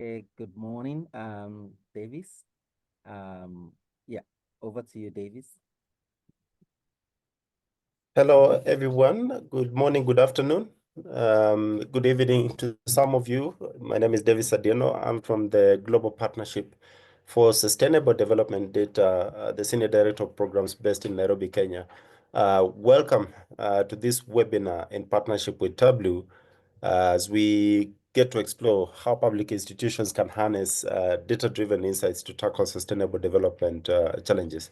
Okay, good morning, Davis. Yeah, over to you, Davis. Hello, everyone. Good morning, good afternoon, good evening to some of you. My name is Davis Adieno. I'm from the Global Partnership for Sustainable Development Data, the Senior Director of Programs based in Nairobi, Kenya. Welcome to this webinar in partnership with Tableau as we get to explore how public institutions can harness data-driven insights to tackle sustainable development challenges.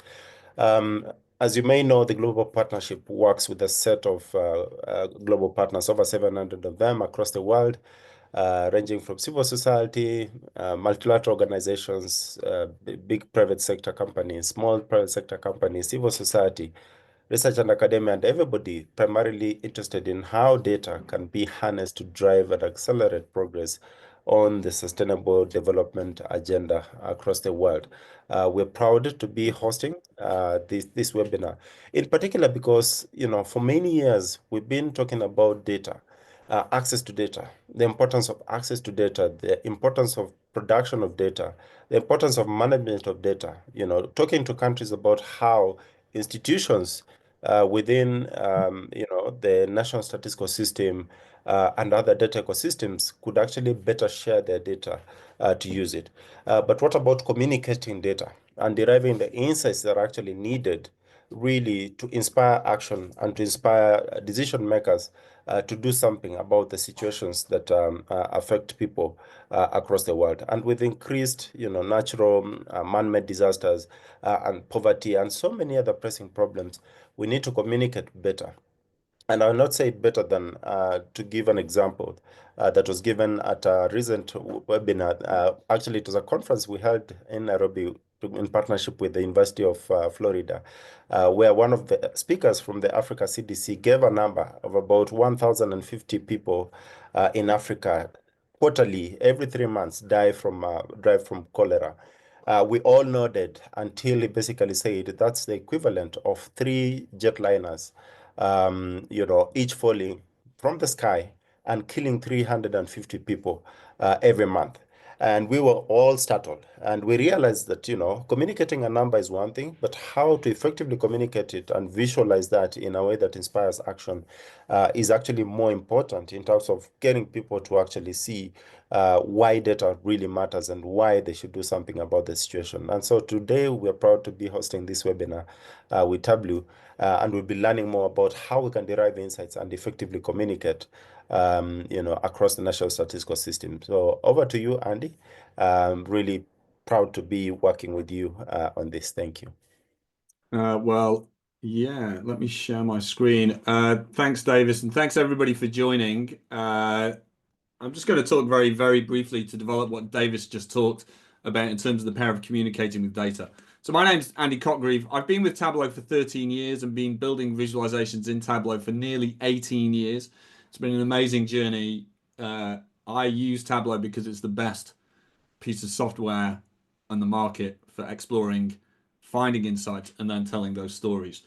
Um, as you may know, the Global Partnership works with a set of global partners, over 700 of them across the world, ranging from civil society, multilateral organizations, big private sector companies, small private sector companies, civil society, research and academia, and everybody primarily interested in how data can be harnessed to drive and accelerate progress on the sustainable development agenda across the world. We're proud to be hosting this webinar, in particular because, for many years, we've been talking about data, access to data, the importance of access to data, the importance of production of data, the importance of management of data, talking to countries about how institutions within the national statistical system and other data ecosystems could actually better share their data to use it. But what about communicating data and deriving the insights that are actually needed really to inspire action and to inspire decision makers to do something about the situations that affect people across the world. And with increased, natural man-made disasters and poverty and so many other pressing problems, we need to communicate better. And I'll not say it better than to give an example that was given at a recent webinar. Actually, it was a conference we held in Nairobi in partnership with the University of Florida, where one of the speakers from the Africa CDC gave a number of about 1,050 people in Africa quarterly, every 3 months, die from cholera. We all nodded until he basically said that's the equivalent of 3 jetliners, each falling from the sky and killing 350 people every month. And we were all startled. And we realized that, communicating a number is one thing, but how to effectively communicate it and visualize that in a way that inspires action is actually more important in terms of getting people to actually see why data really matters and why they should do something about the situation. And so today we're proud to be hosting this webinar with Tableau, and we'll be learning more about how we can derive insights and effectively communicate, across the national statistical system. So over to you, Andy. Really proud to be working with you on this. Thank you. Well, yeah, let me share my screen. Thanks, Davis, and thanks everybody for joining. I'm just going to talk very, very briefly to develop what Davis just talked about in terms of the power of communicating with data. So my name's Andy Cotgreave. I've been with Tableau for 13 years and been building visualizations in Tableau for nearly 18 years. It's been an amazing journey. I use Tableau because it's the best piece of software on the market for exploring, finding insights, and then telling those stories.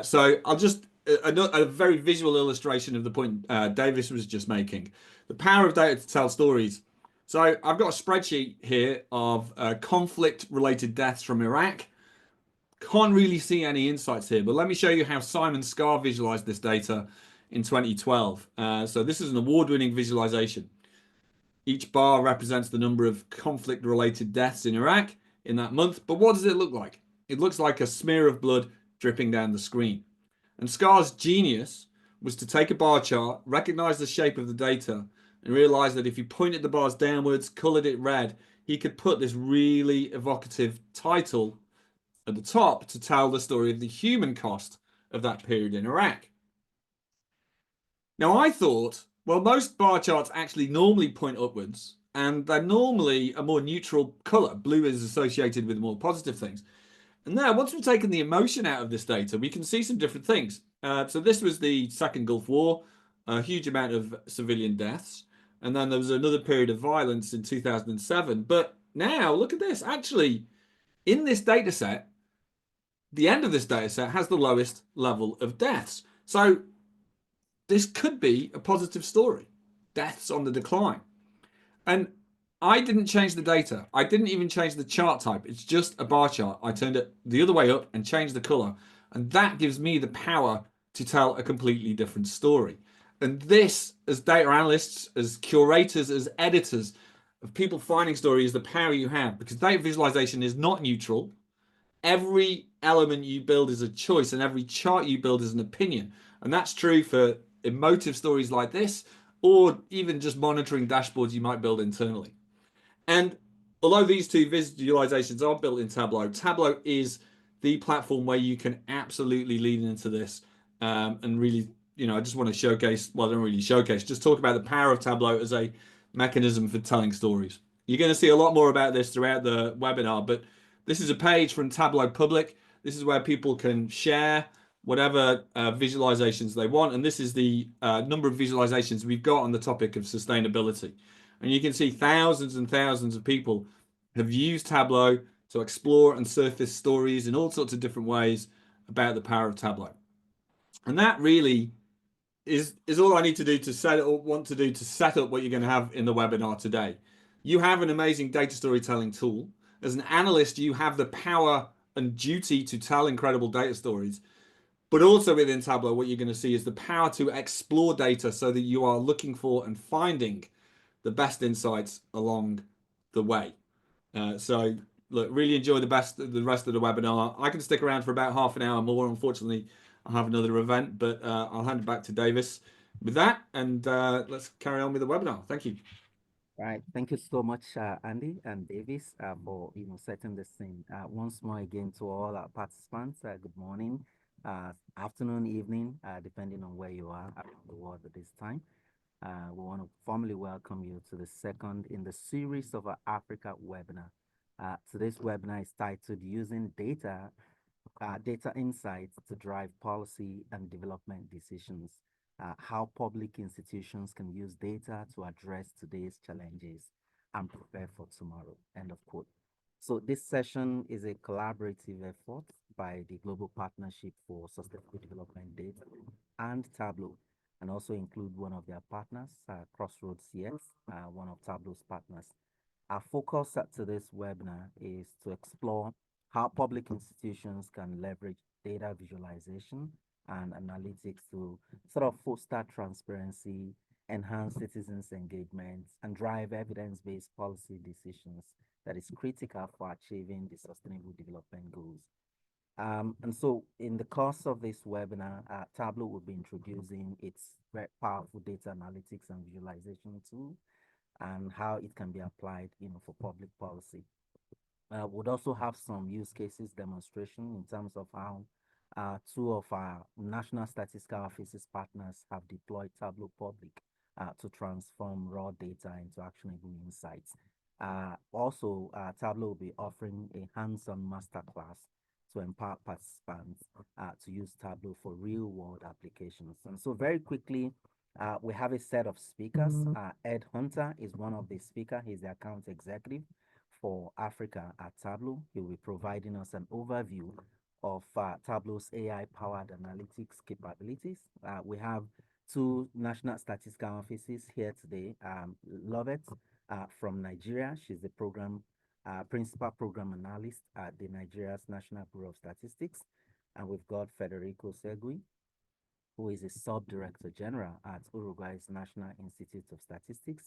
So I'll just a very visual illustration of the point Davis was just making. The power of data to tell stories. So I've got a spreadsheet here of conflict-related deaths from Iraq. Can't really see any insights here, but let me show you how Simon Scar visualized this data in 2012. So this is an award-winning visualization. Each bar represents the number of conflict-related deaths in Iraq in that month. But what does it look like? It looks like a smear of blood dripping down the screen. And Scar's genius was to take a bar chart, recognize the shape of the data, and realize that if he pointed the bars downwards, colored it red, he could put this really evocative title at the top to tell the story of the human cost of that period in Iraq. Now, I thought, well, most bar charts actually normally point upwards, and they're normally a more neutral color. Blue is associated with more positive things. And now, once we've taken the emotion out of this data, we can see some different things. So this was the Second Gulf War, a huge amount of civilian deaths. And then there was another period of violence in 2007. But now, look at this. Actually, in this data set, the end of this data set has the lowest level of deaths. So this could be a positive story. Deaths on the decline. And I didn't change the data. I didn't even change the chart type. It's just a bar chart. I turned it the other way up and changed the color. And that gives me the power to tell a completely different story. And this, as data analysts, as curators, as editors of people finding stories, is the power you have, because data visualization is not neutral. Every element you build is a choice, and every chart you build is an opinion. And that's true for emotive stories like this, or even just monitoring dashboards you might build internally. And although these two visualizations are built in Tableau, Tableau is the platform where you can absolutely lean into this and really, I just want to showcase, well, I don't really showcase, just talk about the power of Tableau as a mechanism for telling stories. You're going to see a lot more about this throughout the webinar, but this is a page from Tableau Public. This is where people can share whatever visualizations they want. And this is the number of visualizations we've got on the topic of sustainability. And you can see thousands and thousands of people have used Tableau to explore and surface stories in all sorts of different ways about the power of Tableau. And that really is all I need to do to set it, or want to do to set up what you're going to have in the webinar today. You have an amazing data storytelling tool. As an analyst, you have the power and duty to tell incredible data stories. But also within Tableau, what you're going to see is the power to explore data so that you are looking for and finding the best insights along the way. So look, really enjoy the rest of the webinar. I can stick around for about half an hour more. Unfortunately, I have another event, but I'll hand it back to Davis with that, and let's carry on with the webinar. Thank you. Right. Thank you so much, Andy and Davis, for setting the scene. Once more again to all our participants, good morning, afternoon, evening, depending on where you are around the world at this time. We want to formally welcome you to the second in the series of our Africa webinar. Today's webinar is titled Using Data Insights to Drive Policy and Development Decisions. How public institutions can use data to address today's challenges and prepare for tomorrow. End of quote. So this session is a collaborative effort by the Global Partnership for Sustainable Development Data and Tableau, and also include one of their partners, Crossroads CX, one of Tableau's partners. Our focus at today's webinar is to explore how public institutions can leverage data visualization and analytics to sort of foster transparency, enhance citizens' engagement, and drive evidence-based policy decisions that is critical for achieving the Sustainable Development Goals. And so in the course of this webinar, Tableau will be introducing its very powerful data analytics and visualization tool and how it can be applied, for public policy. Would also have some use cases demonstration in terms of how two of our National Statistical Office's partners have deployed Tableau Public to transform raw data into actionable insights. Also, Tableau will be offering a hands-on masterclass to empower participants to use Tableau for real-world applications. And so very quickly, we have a set of speakers. Ed Hunter is one of the speakers. He's the account executive for Africa at Tableau. He will be providing us an overview of Tableau's AI-powered analytics capabilities. We have two National Statistical Offices here today. Lovett from Nigeria. She's the principal program analyst at the Nigeria's National Bureau of Statistics. And we've got Federico Segui, who is a sub-director general at Uruguay's National Institute of Statistics.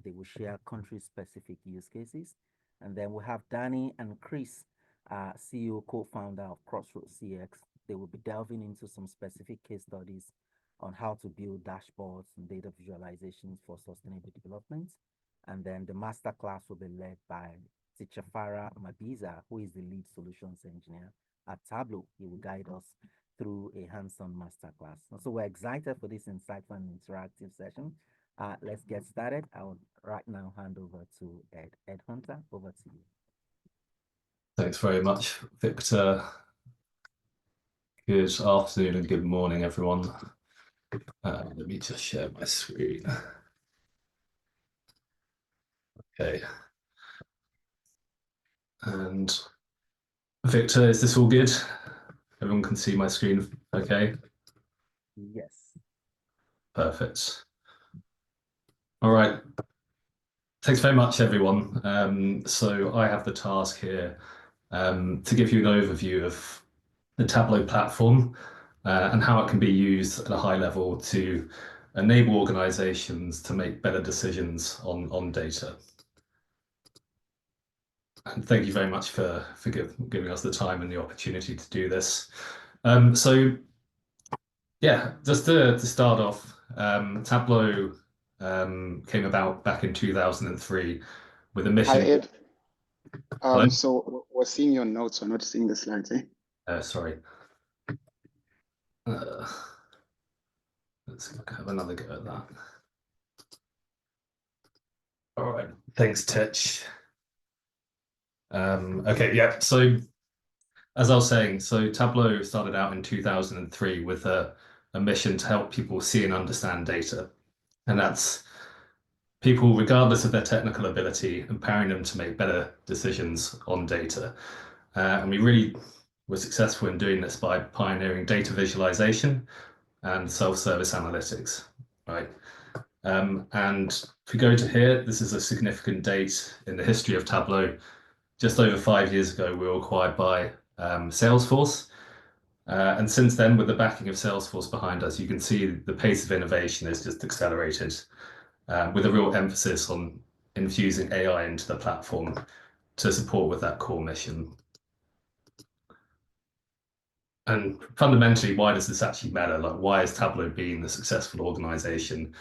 They will share country-specific use cases. And then we have Danny and Chris, CEO, co-founder of Crossroads CX. They will be delving into some specific case studies on how to build dashboards and data visualizations for sustainable development. And then the masterclass will be led by teacher Farah Mabiza, who is the lead solutions engineer at Tableau. He will guide us through a hands-on masterclass. So we're excited for this insightful and interactive session. Let's get started. I would right now hand over to Ed. Ed Hunter, over to you. Thanks very much, Victor. Good afternoon and good morning, everyone. Let me just share my screen. Okay. And Victor, is this all good? Everyone can see my screen, okay? Yes. Perfect. All right. Thanks very much, everyone. So I have the task here to give you an overview of the Tableau platform and how it can be used at a high level to enable organizations to make better decisions on data. And thank you very much for giving us the time and the opportunity to do this. So yeah, just to start off, Tableau came about back in 2003 with a Hi, mission. Ed. Hello? So we're seeing your notes, we're not seeing the slides, eh? Sorry. Let's have another go at that. All right, thanks, Titch. Okay, yeah, so as I was saying, so Tableau started out in 2003 with a mission to help people see and understand data. And that's people, regardless of their technical ability, empowering them to make better decisions on data. And we really were successful in doing this by pioneering data visualization and self-service analytics, right? And if we go to here, this is a significant date in the history of Tableau. Just over 5 years ago, we were acquired by Salesforce. And since then, with the backing of Salesforce behind us, you can see the pace of innovation is just accelerated, with a real emphasis on infusing AI into the platform to support with that core mission. And fundamentally, why does this actually matter? Like, why has Tableau been a successful organization?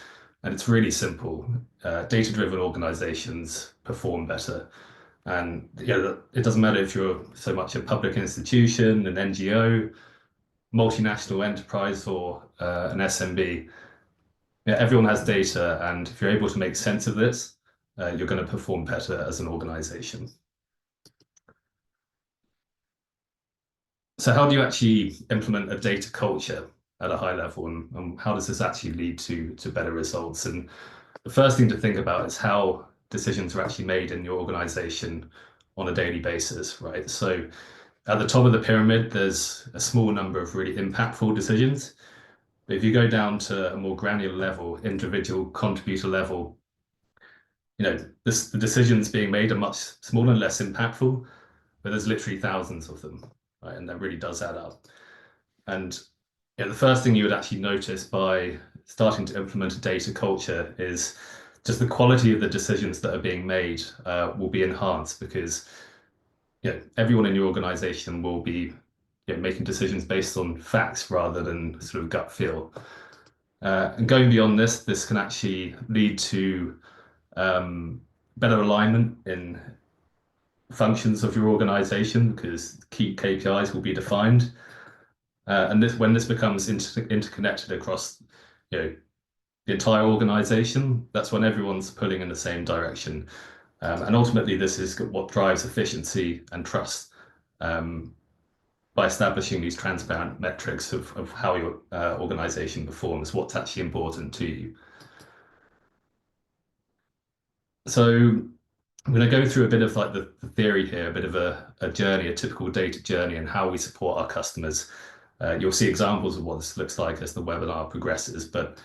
And it's really simple. Data-driven organizations perform better. And it doesn't matter if you're so much a public institution, an NGO, multinational enterprise, or an SMB. Everyone has data, and if you're able to make sense of this, you're going to perform better as an organization. So how do you actually implement a data culture at a high level, and how does this actually lead to better results? And the first thing to think about is how decisions are actually made in your organization on a daily basis, right? So at the top of the pyramid, there's a small number of really impactful decisions. But if you go down to a more granular level, individual contributor level, the decisions being made are much smaller and less impactful, but there's literally thousands of them, right? And that really does add up. And the first thing you would actually notice by starting to implement a data culture is just the quality of the decisions that are being made will be enhanced, because everyone in your organization will be making decisions based on facts rather than sort of gut feel. And going beyond this can actually lead to better alignment in functions of your organization, because key KPIs will be defined. And when this becomes interconnected across the entire organization, that's when everyone's pulling in the same direction. And ultimately, this is what drives efficiency and trust, by establishing these transparent metrics of how your organization performs, what's actually important to you. So I'm going to go through a bit of like the theory here, a bit of a journey, a typical data journey, and how we support our customers. You'll see examples of what this looks like as the webinar progresses, but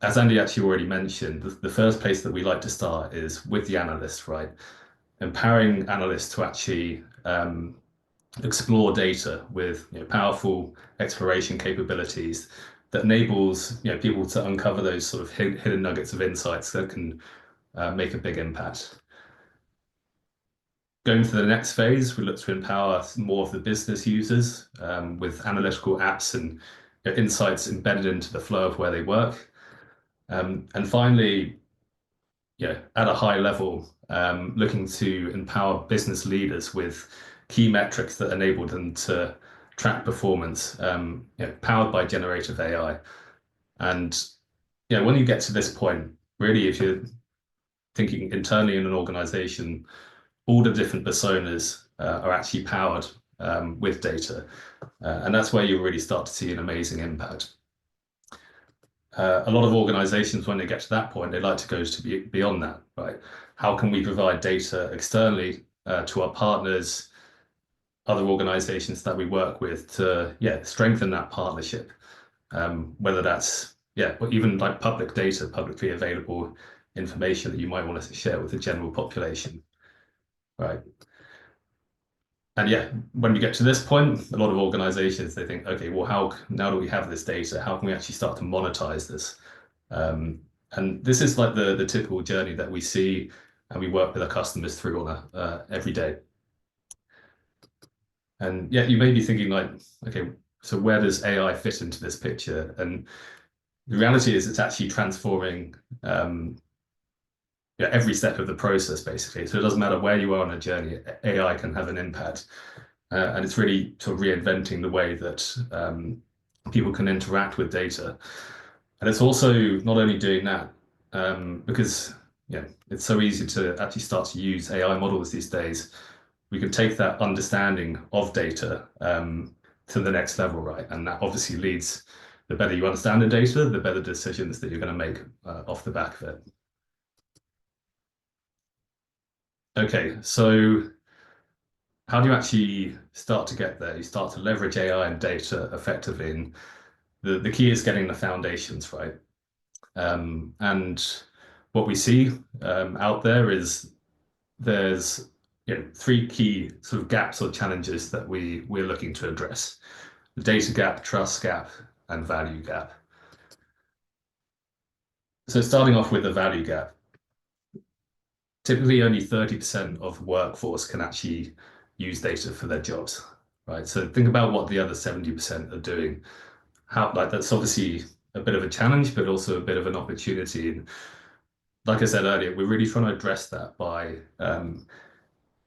as Andy actually already mentioned, the first place that we like to start is with the analyst, right? Empowering analysts to actually explore data with powerful exploration capabilities that enables people to uncover those sort of hidden nuggets of insights that can make a big impact. Going to the next phase, we look to empower more of the business users with analytical apps and insights embedded into the flow of where they work. And finally, at a high level, looking to empower business leaders with key metrics that enable them to track performance, powered by generative AI. And when you get to this point, really, if you're thinking internally in an organization, all the different personas are actually powered with data. And that's where you really start to see an amazing impact. A lot of organizations, when they get to that point, they like to go to beyond that, right? How can we provide data externally to our partners, other organizations that we work with, to strengthen that partnership, whether that's or even like public data, publicly available information that you might want to share with the general population, right? And yeah, when we get to this point, a lot of organizations, they think, okay, well, now that we have this data, how can we actually start to monetize this? And this is like the typical journey that we see and we work with our customers through on every day. And yeah, you may be thinking like, okay, so where does AI fit into this picture? And the reality is it's actually transforming every step of the process, basically. So it doesn't matter where you are on a journey, AI can have an impact. And it's really sort of reinventing the way that people can interact with data. And it's also not only doing that, because it's so easy to actually start to use AI models these days. We can take that understanding of data to the next level, right? And that obviously leads, the better you understand the data, the better decisions that you're going to make off the back of it. Okay, so how do you actually start to get there? You start to leverage AI and data effectively, and the key is getting the foundations right. And what we see out there is there's three key sort of gaps or challenges that we're looking to address: the data gap, trust gap, and value gap. So starting off with the value gap, typically only 30% of workforce can actually use data for their jobs, right? So think about what the other 70% are doing. That's obviously a bit of a challenge, but also a bit of an opportunity. And like I said earlier, we're really trying to address that by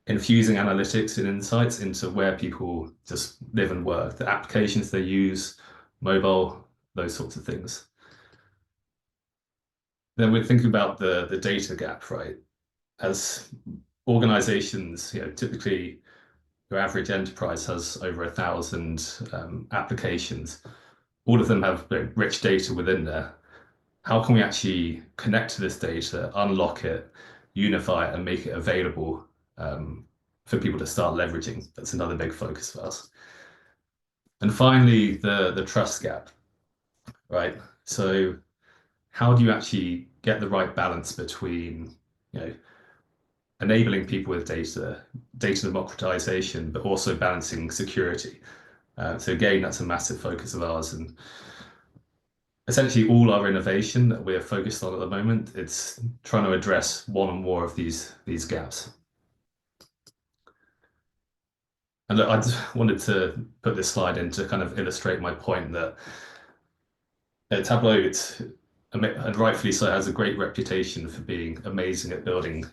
infusing analytics and insights into where people just live and work, the applications they use, mobile, those sorts of things. Then we're thinking about the data gap, right? As organizations, typically your average enterprise has over 1,000 applications. All of them have rich data within there. How can we actually connect to this data, unlock it, unify it, and make it available for people to start leveraging? That's another big focus for us. And finally, the trust gap, right? So how do you actually get the right balance between, enabling people with data democratization, but also balancing security? So again, that's a massive focus of ours. And essentially all our innovation that we're focused on at the moment, it's trying to address one or more of these gaps. And look, I just wanted to put this slide in to kind of illustrate my point that Tableau, and rightfully so, has a great reputation for being amazing at building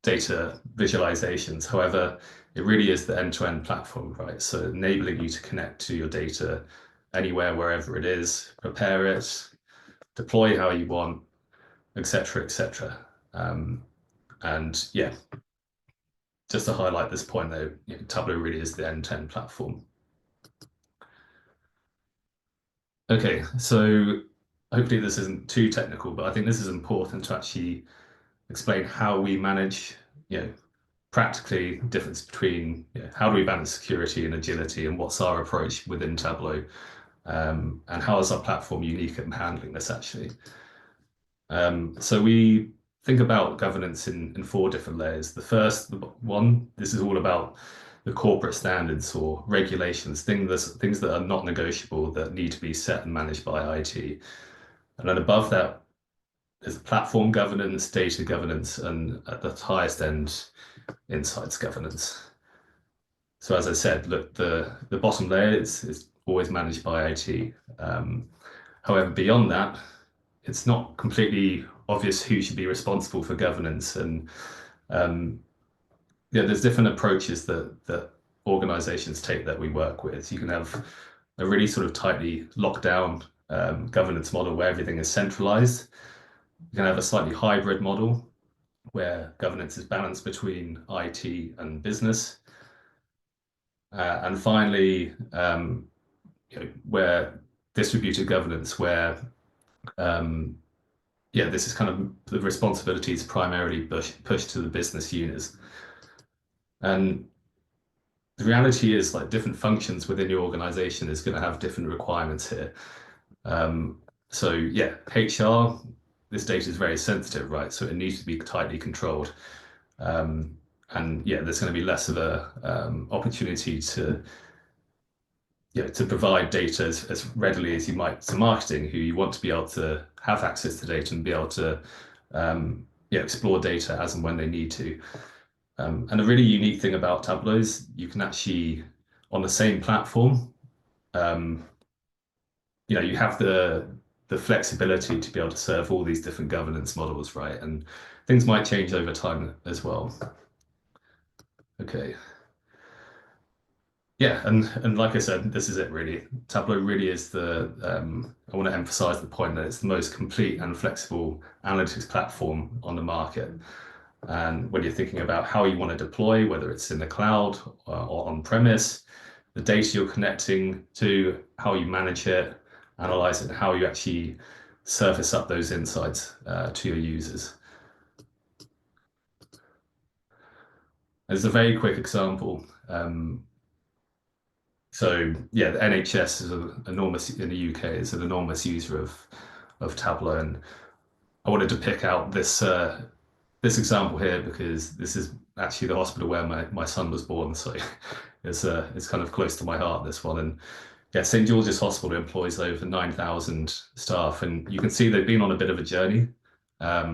data visualizations. However, it really is the end-to-end platform, right? So enabling you to connect to your data anywhere, wherever it is, prepare it, deploy how you want, etc., etc. And yeah, just to highlight this point though, Tableau really is the end-to-end platform. Okay, so hopefully this isn't too technical, but I think this is important to actually explain how we manage, practically the difference between how do we balance security and agility, and what's our approach within Tableau, and how is our platform unique at handling this actually. So we think about governance in 4 different layers. The first one, this is all about the corporate standards or regulations, things that are not negotiable, that need to be set and managed by IT. And then above that is platform governance, data governance, and at the highest end, insights governance. So as I said, look, the bottom layer is always managed by IT. However, beyond that, it's not completely obvious who should be responsible for governance. And there's different approaches that organizations take that we work with. You can have a really sort of tightly locked down governance model where everything is centralized. You can have a slightly hybrid model where governance is balanced between IT and business. And finally, where distributed governance, where this is kind of the responsibilities primarily pushed to the business units. And the reality is, like, different functions within your organization is going to have different requirements here. So yeah, HR, this data is very sensitive, right? So it needs to be tightly controlled. And yeah, there's going to be less of a opportunity to provide data as readily as you might to marketing, who you want to be able to have access to data and be able to explore data as and when they need to. And a really unique thing about Tableau is you can actually, on the same platform, you have the flexibility to be able to serve all these different governance models, right? And things might change over time as well. Okay. Yeah, and like I said, this is it really. Tableau really is I want to emphasize the point that it's the most complete and flexible analytics platform on the market. And when you're thinking about how you want to deploy, whether it's in the cloud or on premise, the data you're connecting to, how you manage it, analyze it, and how you actually surface up those insights to your users. As a very quick example, so yeah, the NHS is enormous in the UK. Is an enormous user of Tableau, and I wanted to pick out this example here because this is actually the hospital where my son was born. So it's kind of close to my heart, this one. And yeah, St. George's Hospital employs over 9,000 staff, and you can see they've been on a bit of a journey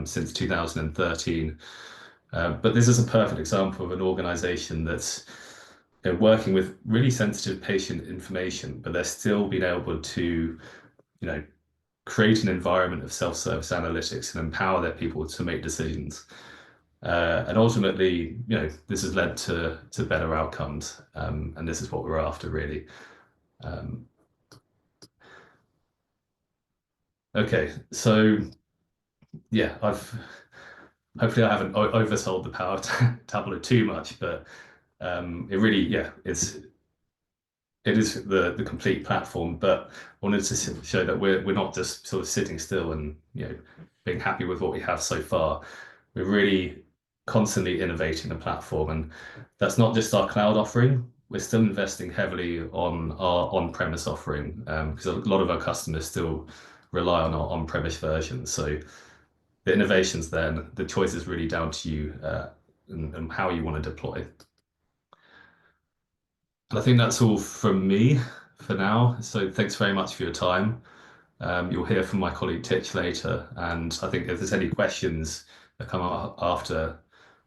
since 2013. But this is a perfect example of an organization that's working with really sensitive patient information, but they're still being able to, create an environment of self-service analytics and empower their people to make decisions. And ultimately, this has led to better outcomes, and this is what we're after, really. Okay, so yeah, hopefully I haven't oversold the power of Tableau too much, but it really, it is the complete platform. But I wanted to show that we're not just sort of sitting still and being happy with what we have so far. We're really constantly innovating the platform, and that's not just our cloud offering. We're still investing heavily on our on-premise offering because a lot of our customers still rely on our on-premise version. So the innovations then, the choice is really down to you and how you want to deploy. And I think that's all from me for now. So thanks very much for your time. You'll hear from my colleague Titch later. And I think if there's any questions that come up after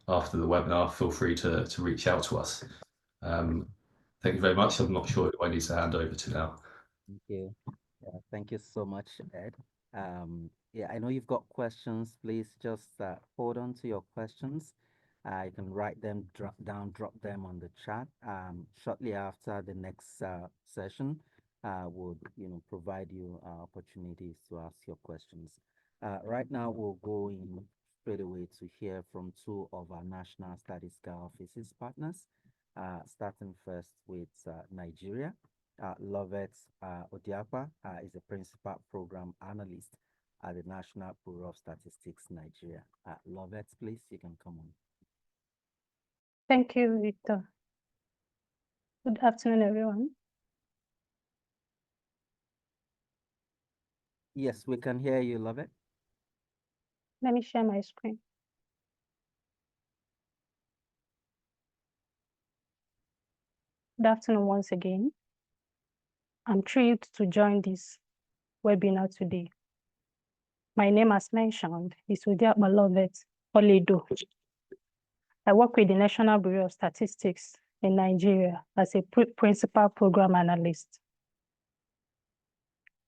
the webinar, feel free to reach out to us. Thank you very much. I'm not sure who I need to hand over to now. Thank you. Thank you so much, Ed. Yeah, I know you've got questions. Please just hold on to your questions. You can write them drop them on the chat. Shortly after the next session, would provide you opportunities to ask your questions. Right now, we'll go in straight away to hear from two of our National Statistical Offices partners. Starting first with Nigeria. Lovett Odiakwa is a principal program analyst at the National Bureau of Statistics, Nigeria. Lovett, please, you can come on. Thank you, Victor. Good afternoon, everyone. Yes, we can hear you, Lovett. Let me share my screen. Good afternoon once again. I'm thrilled to join this webinar today. My name, as mentioned, is Odiakwa Lovett Oledo. I work with the National Bureau of Statistics in Nigeria as a principal program analyst.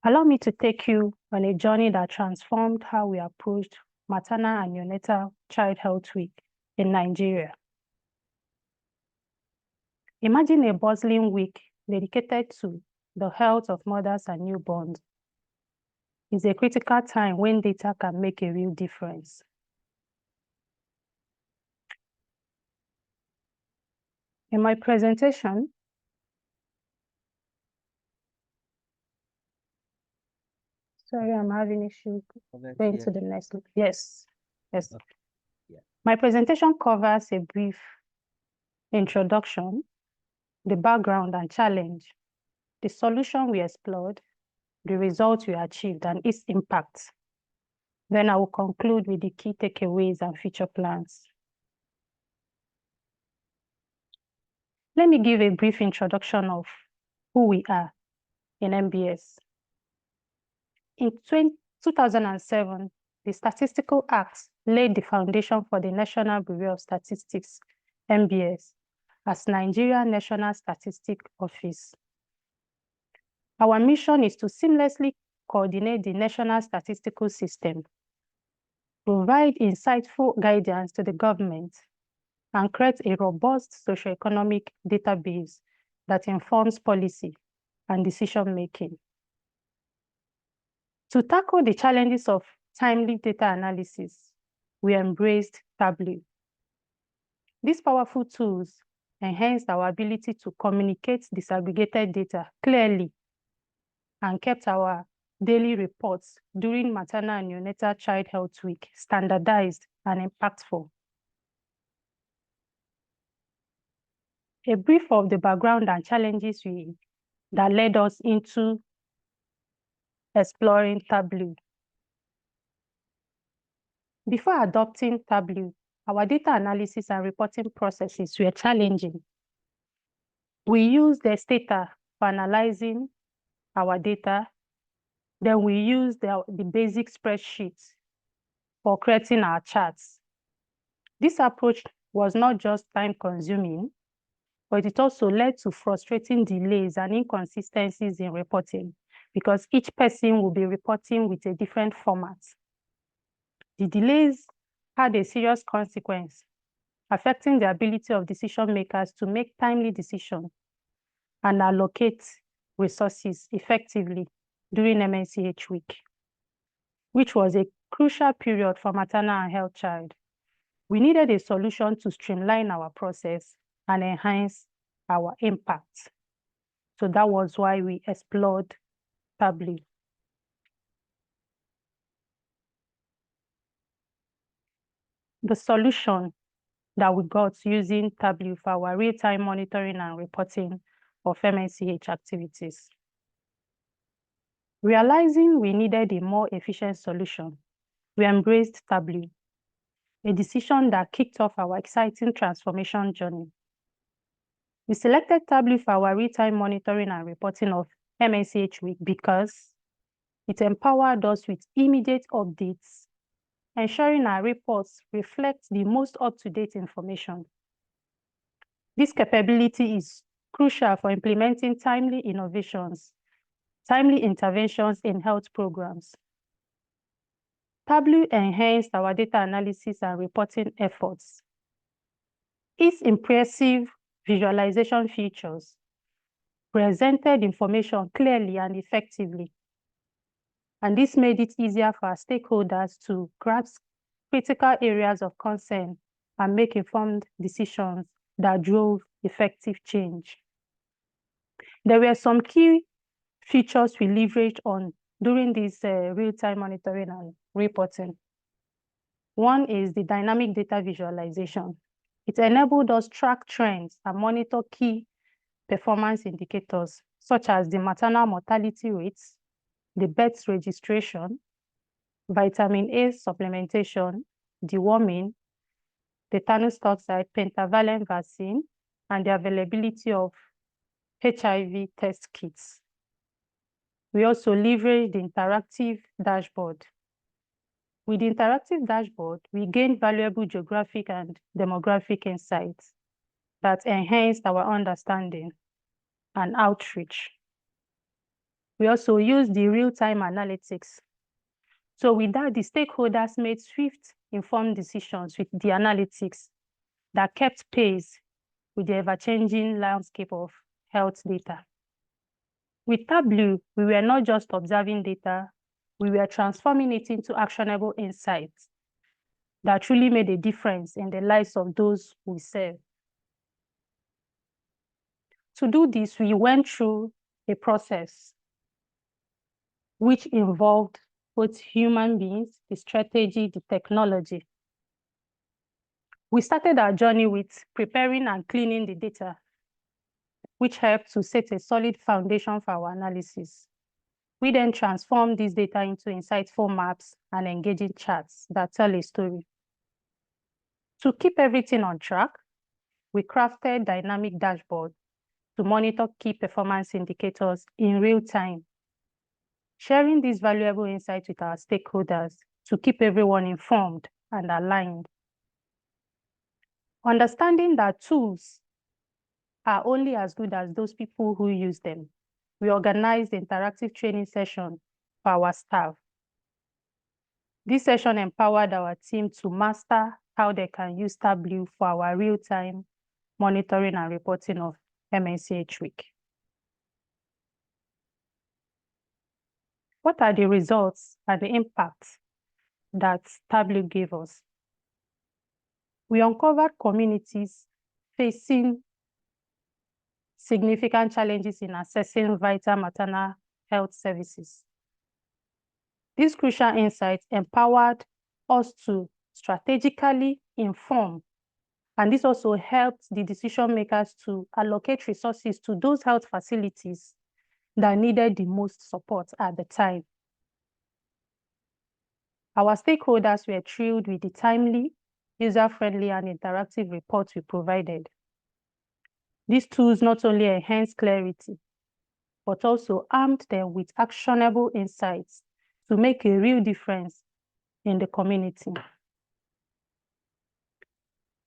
Allow me to take you on a journey that transformed how we approached maternal and neonatal child health week in Nigeria. Imagine a bustling week dedicated to the health of mothers and newborns. It's a critical time when data can make a real difference. In my presentation, sorry, I'm having issues going to the next. Yes. Okay. Yeah. My presentation covers a brief introduction, the background and challenge, the solution we explored, the results we achieved, and its impact. Then I will conclude with the key takeaways and future plans. Let me give a brief introduction of who we are in MBS. In 2007, the Statistical Act laid the foundation for the National Bureau of Statistics, NBS, as Nigeria National Statistics Office. Our mission is to seamlessly coordinate the national statistical system, provide insightful guidance to the government, and create a robust socioeconomic database that informs policy and decision-making. To tackle the challenges of timely data analysis, we embraced Tableau. These powerful tools enhanced our ability to communicate disaggregated data clearly and kept our daily reports during maternal and neonatal child health week standardized and impactful. A brief of the background and challenges that led us into exploring Tableau. Before adopting Tableau, our data analysis and reporting processes were challenging. We used the data for analyzing our data. Then we used the basic spreadsheets for creating our charts. This approach was not just time-consuming, but it also led to frustrating delays and inconsistencies in reporting because each person will be reporting with a different format. The delays had a serious consequence, affecting the ability of decision makers to make timely decisions and allocate resources effectively during MNCH week, which was a crucial period for maternal and health child. We needed a solution to streamline our process and enhance our impact. So that was why we explored Tableau. The solution that we got using Tableau for our real-time monitoring and reporting of MNCH activities. Realizing we needed a more efficient solution, we embraced Tableau, a decision that kicked off our exciting transformation journey. We selected Tableau for our real-time monitoring and reporting of MNCH week because it empowered us with immediate updates, ensuring our reports reflect the most up-to-date information. This capability is crucial for implementing timely innovations, timely interventions in health programs. Tableau enhanced our data analysis and reporting efforts. Its impressive visualization features presented information clearly and effectively, and this made it easier for our stakeholders to grasp critical areas of concern and make informed decisions that drove effective change. There were some key features we leveraged on during this real-time monitoring and reporting. One is the dynamic data visualization. It enabled us track trends and monitor key performance indicators, such as the maternal mortality rates, the birth registration, vitamin A supplementation, deworming, tetanus toxoid, pentavalent vaccine, and the availability of HIV test kits. We also leveraged the interactive dashboard. With the interactive dashboard, we gained valuable geographic and demographic insights that enhanced our understanding and outreach. We also used the real-time analytics. So with that, the stakeholders made swift, informed decisions with the analytics that kept pace with the ever-changing landscape of health data. With Tableau, we were not just observing data, we were transforming it into actionable insights that truly made a difference in the lives of those we serve. To do this, we went through a process which involved both human beings, the strategy, the technology. We started our journey with preparing and cleaning the data, which helped to set a solid foundation for our analysis. We then transform this data into insightful maps and engaging charts that tell a story. To keep everything on track, we crafted dynamic dashboards to monitor key performance indicators in real time, sharing these valuable insights with our stakeholders to keep everyone informed and aligned. Understanding that tools are only as good as those people who use them, we organized interactive training session for our staff. This session empowered our team to master how they can use Tableau for our real-time monitoring and reporting of MNCH week. What are the results and the impacts that Tableau gave us? We uncovered communities facing significant challenges in accessing vital maternal health services. These crucial insights empowered us to strategically inform, and this also helped the decision makers to allocate resources to those health facilities that needed the most support at the time. Our stakeholders were thrilled with the timely, user-friendly, and interactive reports we provided. These tools not only enhanced clarity, but also armed them with actionable insights to make a real difference in the community.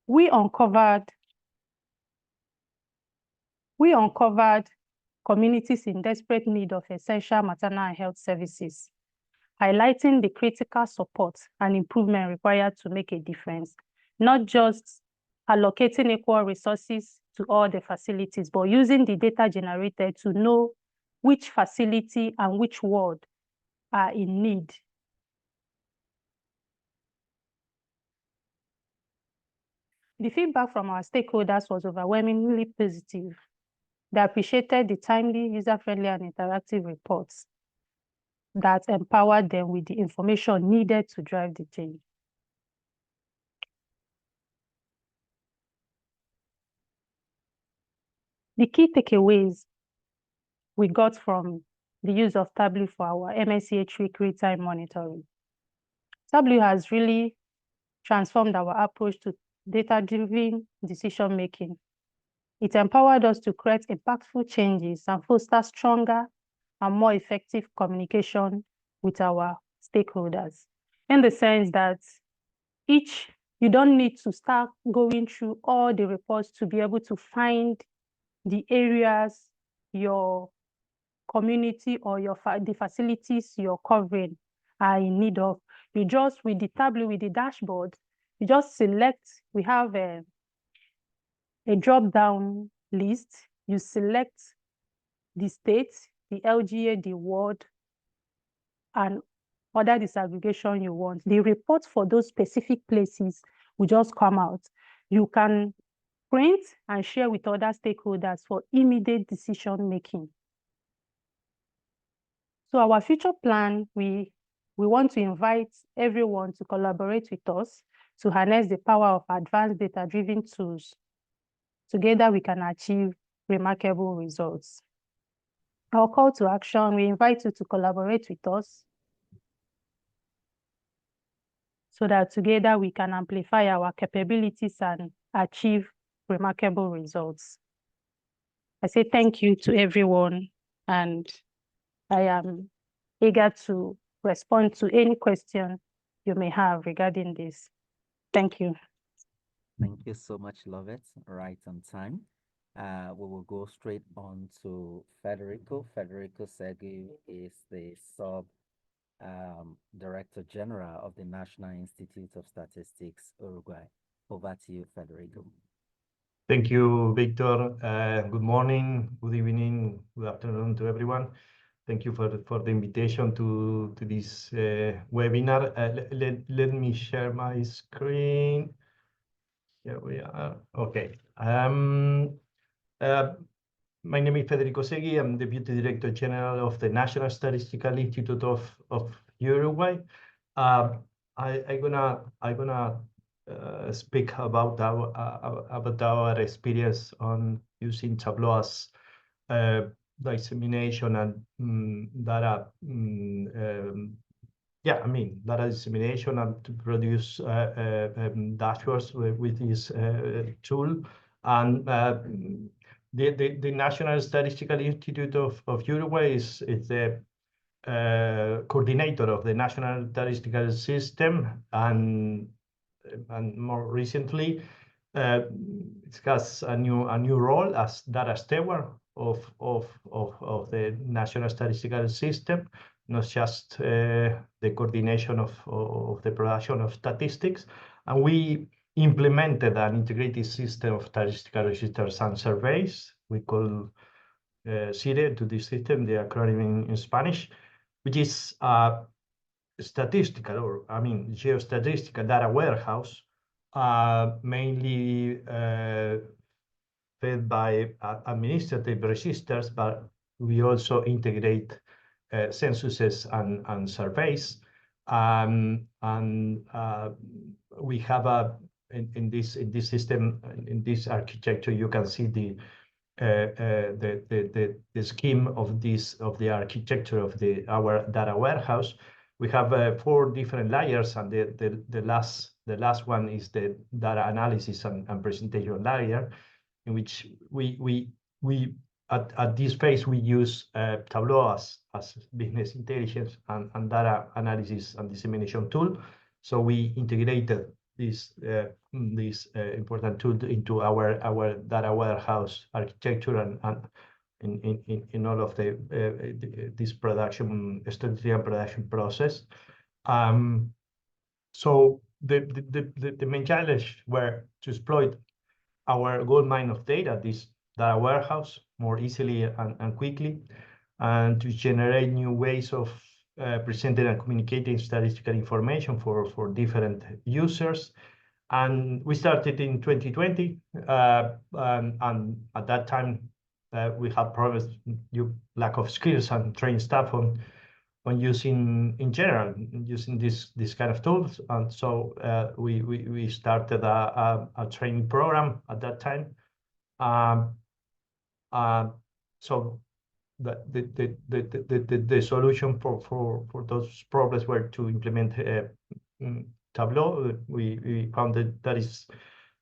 We uncovered communities in desperate need of essential maternal health services, highlighting the critical support and improvement required to make a difference, not just allocating equal resources to all the facilities, but using the data generated to know which facility and which ward are in need. The feedback from our stakeholders was overwhelmingly positive. They appreciated the timely, user-friendly, and interactive reports that empowered them with the information needed to drive the change. The key takeaways we got from the use of Tableau for our MNCH week real-time monitoring. Tableau has really transformed our approach to data-driven decision-making. It empowered us to create impactful changes and foster stronger and more effective communication with our stakeholders, in the sense that you don't need to start going through all the reports to be able to find the areas your community or the facilities you're covering are in need of. You just, with the Tableau, with the dashboard, you just select, we have a drop-down list. You select the state, the LGA, the ward, and other disaggregation you want. The report for those specific places will just come out. You can print and share with other stakeholders for immediate decision-making. So our future plan, we want to invite everyone to collaborate with us to harness the power of advanced data-driven tools. Together, we can achieve remarkable results. Our call to action, we invite you to collaborate with us so that together we can amplify our capabilities and achieve remarkable results. I say thank you to everyone, and I am eager to respond to any question you may have regarding this. Thank you. Thank you so much, Lovett. Right on time. We will go straight on to Federico. Federico Segui is the Director General of the National Institute of Statistics, Uruguay. Over to you, Federico. Thank you, Victor. Good morning, good evening, good afternoon to everyone. Thank you for the invitation to this webinar. Let me share my screen. Here we are. Okay. My name is Federico Segui. I'm Deputy Director General of the National Statistical Institute of Uruguay. I'm gonna speak about our experience on using Tableau as dissemination and data. Yeah, I mean, data dissemination and to produce dashboards with this tool. And the National Statistical Institute of Uruguay is the coordinator of the National Statistical System, and more recently, it has a new role as data steward of the National Statistical System, not just the coordination of the production of statistics. And we implemented an integrated system of statistical registers and surveys. We call CIRE to this system, the acronym in Spanish, which is a statistical, or I mean, geostatistical data warehouse, mainly fed by administrative registers, but we also integrate censuses and surveys. And we have in this system, in this architecture, you can see the scheme of the architecture of our data warehouse. We have 4 different layers, and the last one is the data analysis and presentation layer, in which we at this phase we use Tableau as business intelligence and data analysis and dissemination tool. So we integrated this important tool into our data warehouse architecture and in all of this production strategy and production process. So the main challenge were to exploit our gold mine of data, this data warehouse, more easily and quickly, and to generate new ways of presenting and communicating statistical information for different users. And we started in 2020, and at that time we had problems, lack of skills and trained staff on using in general using this kind of tools. And so we started a training program at that time. So the solution for those problems were to implement Tableau. We found that is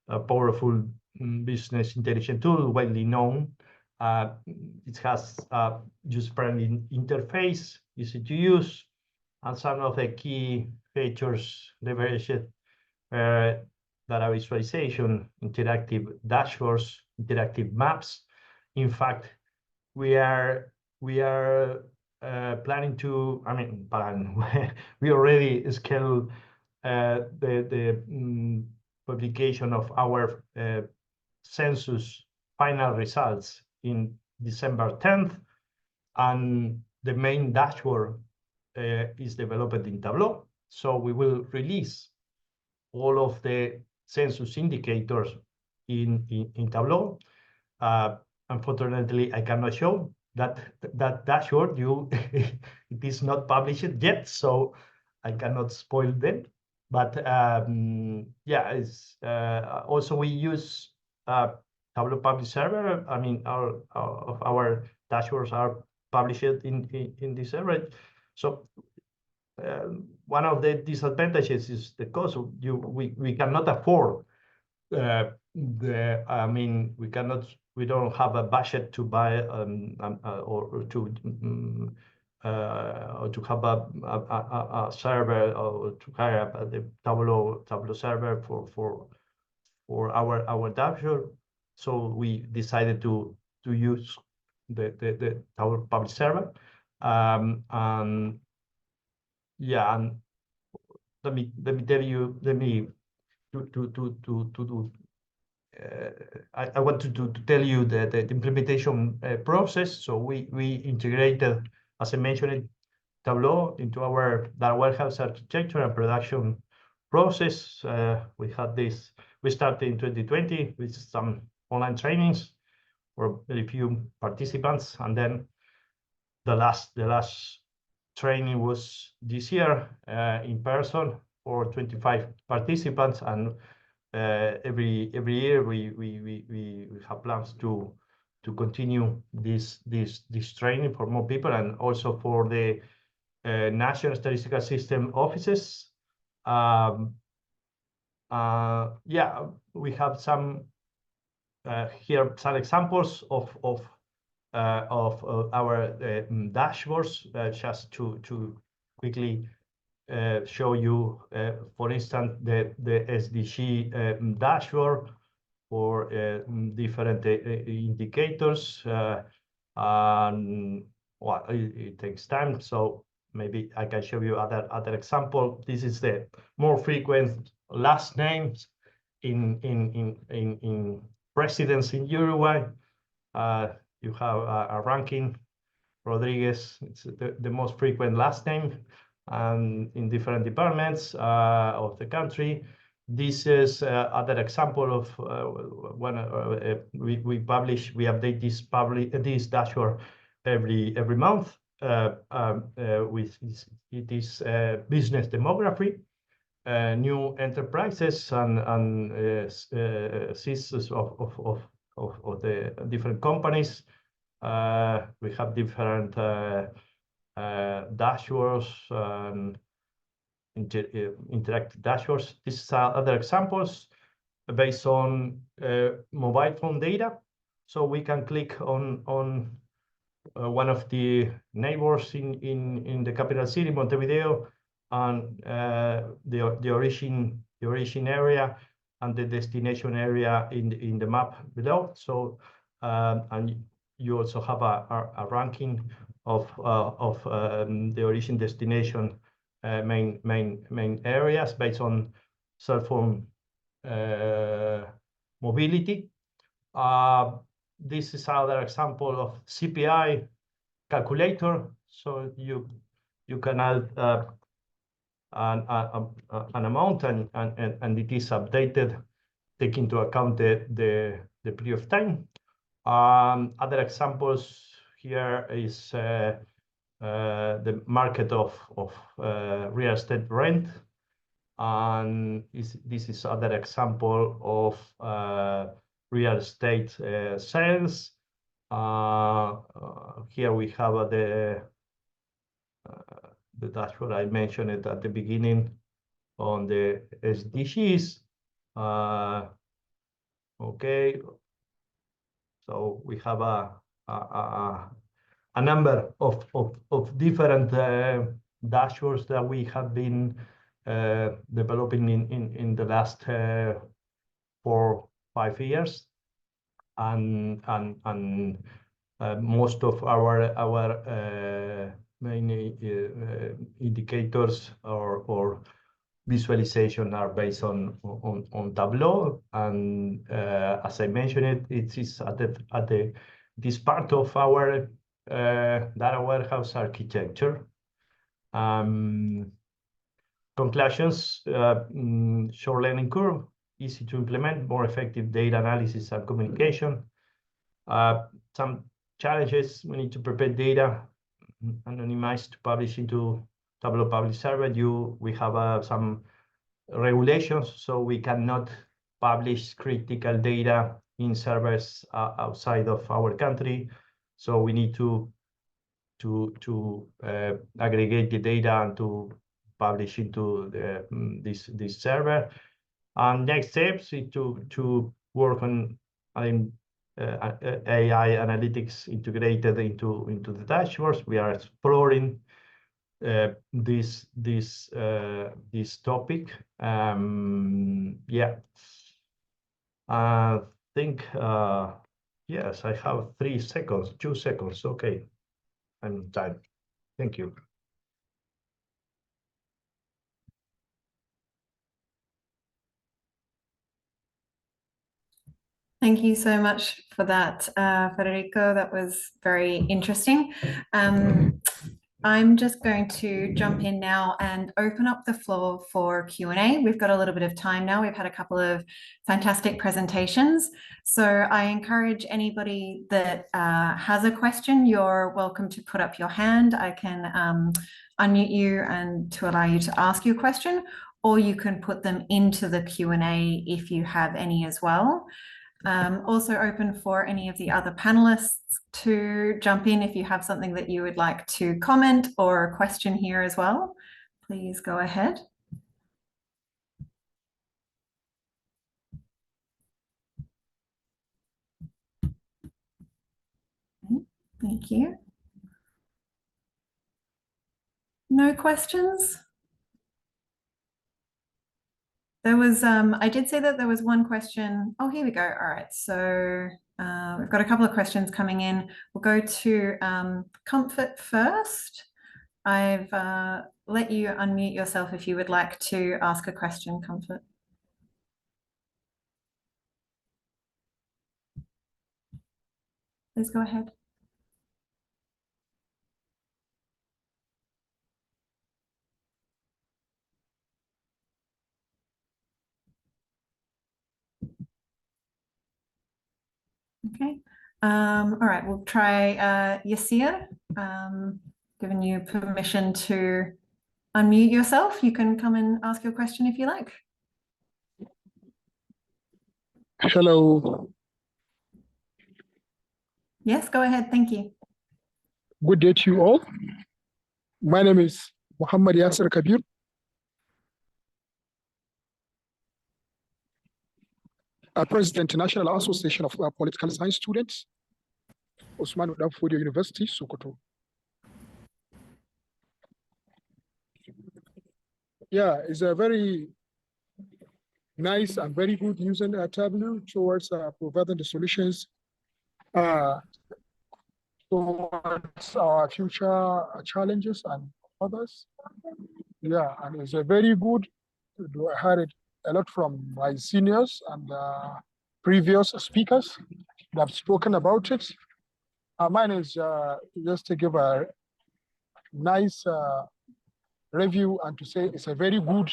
a powerful business intelligence tool, widely known. It has a user-friendly interface, easy to use, and some of the key features leveraged data visualization, interactive dashboards, interactive maps. In fact, we are planning to, I mean, we already scheduled the publication of our census final results in December 10th, and the main dashboard is developed in Tableau. So we will release all of the census indicators in Tableau. Unfortunately, I cannot show that dashboard. It is not published yet, so I cannot spoil them. But yeah, it's also we use Tableau public server. I mean, our dashboards are published in this server. So one of the disadvantages is the cost. We cannot afford I mean, we don't have a budget to buy or to have a server, or to hire the Tableau server for our dashboard. So we decided to use the Tableau public server. And yeah, and let me tell you, I want to tell you the implementation process. So we integrated, as I mentioned, Tableau into our data warehouse architecture and production process. We started in 2020 with some online trainings for very few participants, and then the last training was this year in person for 25 participants, and every year we have plans to continue this training for more people, and also for the National Statistical System offices. Yeah, we have some here some examples of our dashboards, just to quickly show you, for instance, the SDG dashboard for different indicators. And well, it takes time, so maybe I can show you other example. This is the more frequent last names in presidents in Uruguay. You have a ranking. Rodriguez, it's the most frequent last name, and in different departments of the country. This is other example of when we update this dashboard every month with this business demography, new enterprises, and CISs of the different companies. We have different dashboards, interactive dashboards. These are other examples based on mobile phone data. So we can click on one of the neighbors in the capital city, Montevideo, and the origin area and the destination area in the map below. So and you also have a ranking of the origin destination main areas based on cell phone mobility. This is another example of CPI calculator. So you can add an amount, and it is updated, taking into account the period of time. Other examples here is the market of real estate rent, and this is other example of real estate sales. Here we have the dashboard I mentioned it at the beginning on the SDGs. Okay, so we have a number of different dashboards that we have been developing in the last 4-5 years, and most of our main indicators or visualization are based on Tableau, and as I mentioned, it is at this part of our data warehouse architecture. Conclusions: short learning curve, easy to implement, more effective data analysis and communication. Some challenges: we need to prepare data anonymized to publish into Tableau public server. We have some regulations, so we cannot publish critical data in servers outside of our country. So we need to aggregate the data and to publish into this server. And next steps is to work on AI analytics integrated into the dashboards. We are exploring this topic. Yeah, I think yes, I have 2 seconds. Okay, I'm done. Thank you. Thank you so much for that, Federico. That was very interesting. I'm just going to jump in now and open up the floor for Q&A. We've got a little bit of time now. We've had a couple of fantastic presentations. So I encourage anybody that has a question, you're welcome to put up your hand. I can unmute you and to allow you to ask your question, or you can put them into the Q&A if you have any as well. Also open for any of the other panelists to jump in if you have something that you would like to comment or a question here as well. Please go ahead. Thank you. No questions? There was, I did say that there was one question. Oh, here we go. All right. So we've got a couple of questions coming in. We'll go to Comfort first. I've let you unmute yourself if you would like to ask a question, Comfort. Please go ahead. Okay. All right, we'll try Yasir. Giving you permission to unmute yourself. You can come and ask your question if you like. Hello. Yes, go ahead. Thank you. Good day to you all. My name is Muhammad Yasser Kabir. I President International Association of Political Science Students, Osman Danfodio University, Sokoto. Yeah, it's a very nice and very good using Tableau towards providing the solutions towards our future challenges and others. Yeah, and it's a very good. I heard it a lot from my seniors and previous speakers that have spoken about it. Mine is just to give a nice review and to say it's a very good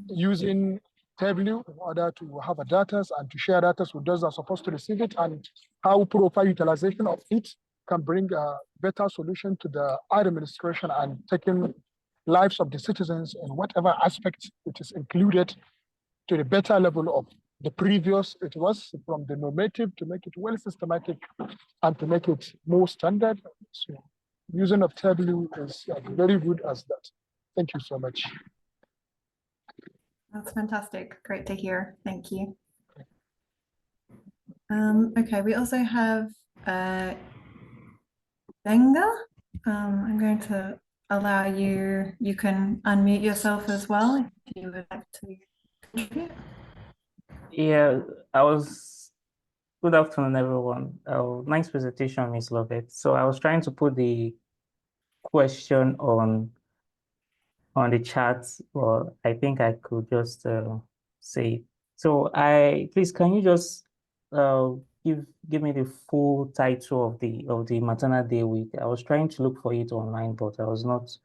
using Tableau in order to have a data and to share data with those that are supposed to receive it, and how proper utilization of it can bring a better solution to the administration and taking lives of the citizens in whatever aspect it is included to the better level of the previous it was, from the normative to make it well systematic and to make it more standard. So using of Tableau is very good as that. Thank you so much. That's fantastic. Great to hear. Thank you. Okay, we also have Benga. I'm going to allow you, you can unmute yourself as well if you would like to contribute. Yeah, good afternoon, everyone. Nice presentation, Ms. Lovett. So I was trying to put the question on the chat, but I think I could just say it. So please, can you just give me the full title of the Maternal Day week? I was trying to look for it online, but I was not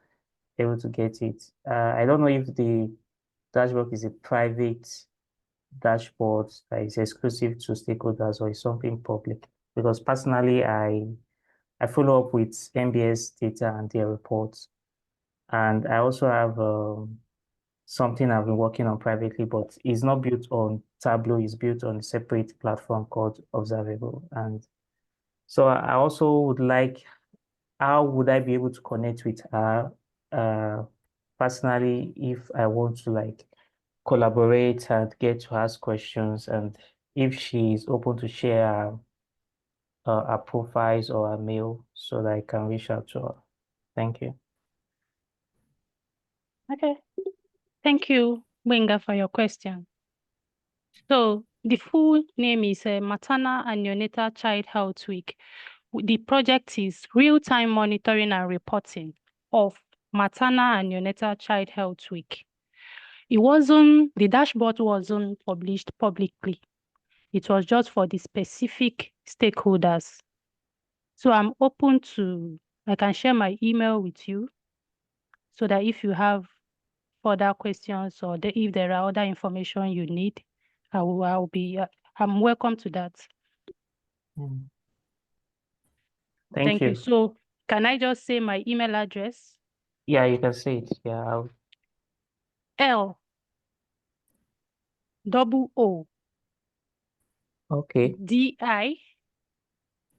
able to get it. I don't know if the dashboard is a private dashboard that is exclusive to stakeholders or is something public. Because personally, I follow up with MBS data and their reports. And I also have something I've been working on privately, but it's not built on Tableau, it's built on a separate platform called Observable. And so I also would like, how would I be able to connect with her personally if I want to like collaborate and get to ask questions, and if she is open to share her profiles or her mail so that I can reach out to her. Thank you. Okay. Thank you, Wenga, for your question. So the full name is Maternal and Neonatal Child Health Week. The project is real-time monitoring and reporting of Maternal and Neonatal Child Health Week. The dashboard wasn't published publicly. It was just for the specific stakeholders. So I'm open to, I can share my email with you so that if you have further questions or if there are other information you need, I'm welcome to that. Thank you. So can I just say my email address? Yeah, you can say it. Yeah. L O Okay. DI,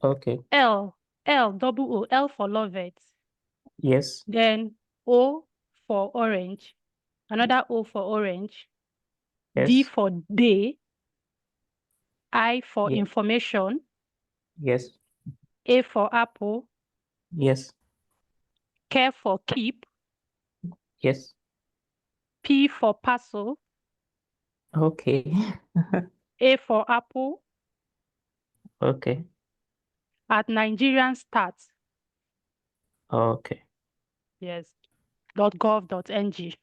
Okay. L, double O, L for Lovett. Yes. Then O for orange, another O for orange, D Yes. for day, I for Yeah. information, Yes. A for apple, Yes. K for keep, Yes. P for parcel, Okay. A for apple, Okay. at Nigerian start, Okay. yes, .gov.ng,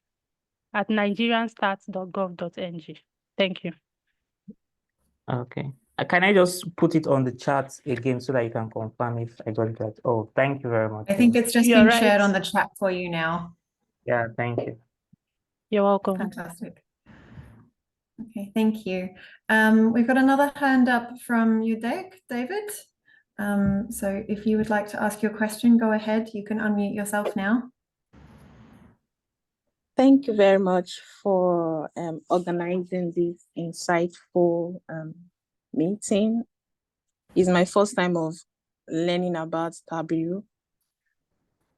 at nigerianstats.gov.ng. Thank you. Okay. Can I just put it on the chat again so that you can confirm if I got that? Oh, thank you very much. I think it's just You're been right. shared on the chat for you now. Yeah, thank you. You're welcome. Fantastic. Okay, thank you. We've got another hand up from Udek, David. So if you would like to ask your question, go ahead. You can unmute yourself now. Thank you very much for organizing this insightful meeting. It's my first time of learning about Tableau,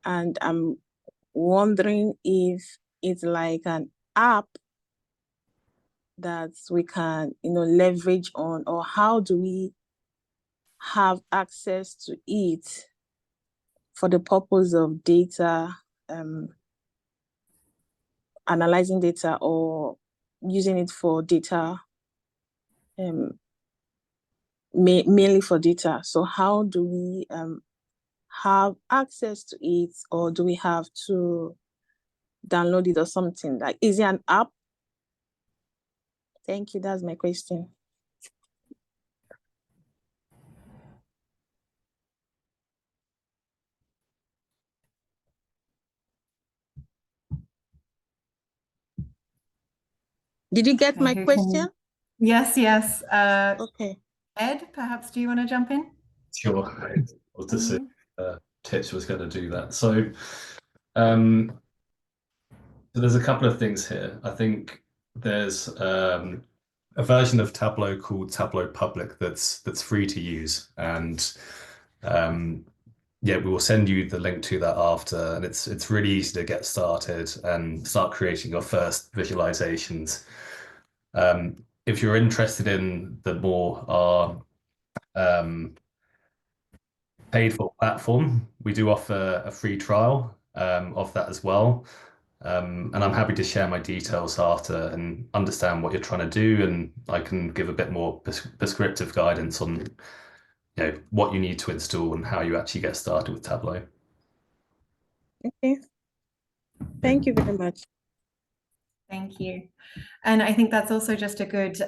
and I'm wondering if it's like an app that we can, leverage on, or how do we have access to it for the purpose of data, analyzing data, or using it for data, mainly for data. So how do we have access to it, or do we have to download it or something? Like, is it an app? Thank you. That's my question. Did you get my question? Yes, yes. Okay. Ed, perhaps do you want to jump in? Sure. I was to see Titch was going to do that. So there's a couple of things here. I think there's a version of Tableau called Tableau Public that's free to use, and yeah, we will send you the link to that after, and it's really easy to get started and start creating your first visualizations. If you're interested in the more paid for platform, we do offer a free trial of that as well. And I'm happy to share my details after and understand what you're trying to do, and I can give a bit more prescriptive guidance on what you need to install and how you actually get started with Tableau. Okay. Thank you very much. Thank you. And I think that's also just a good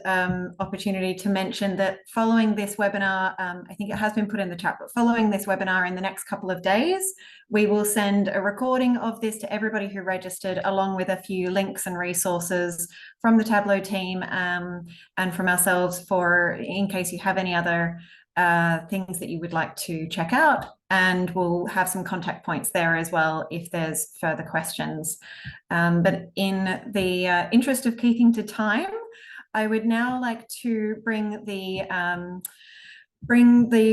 opportunity to mention that following this webinar, I think it has been put in the chat, but following this webinar in the next couple of days, we will send a recording of this to everybody who registered, along with a few links and resources from the Tableau team and from ourselves, for in case you have any other things that you would like to check out. And we'll have some contact points there as well if there's further questions. But in the interest of keeping to time, I would now like to bring the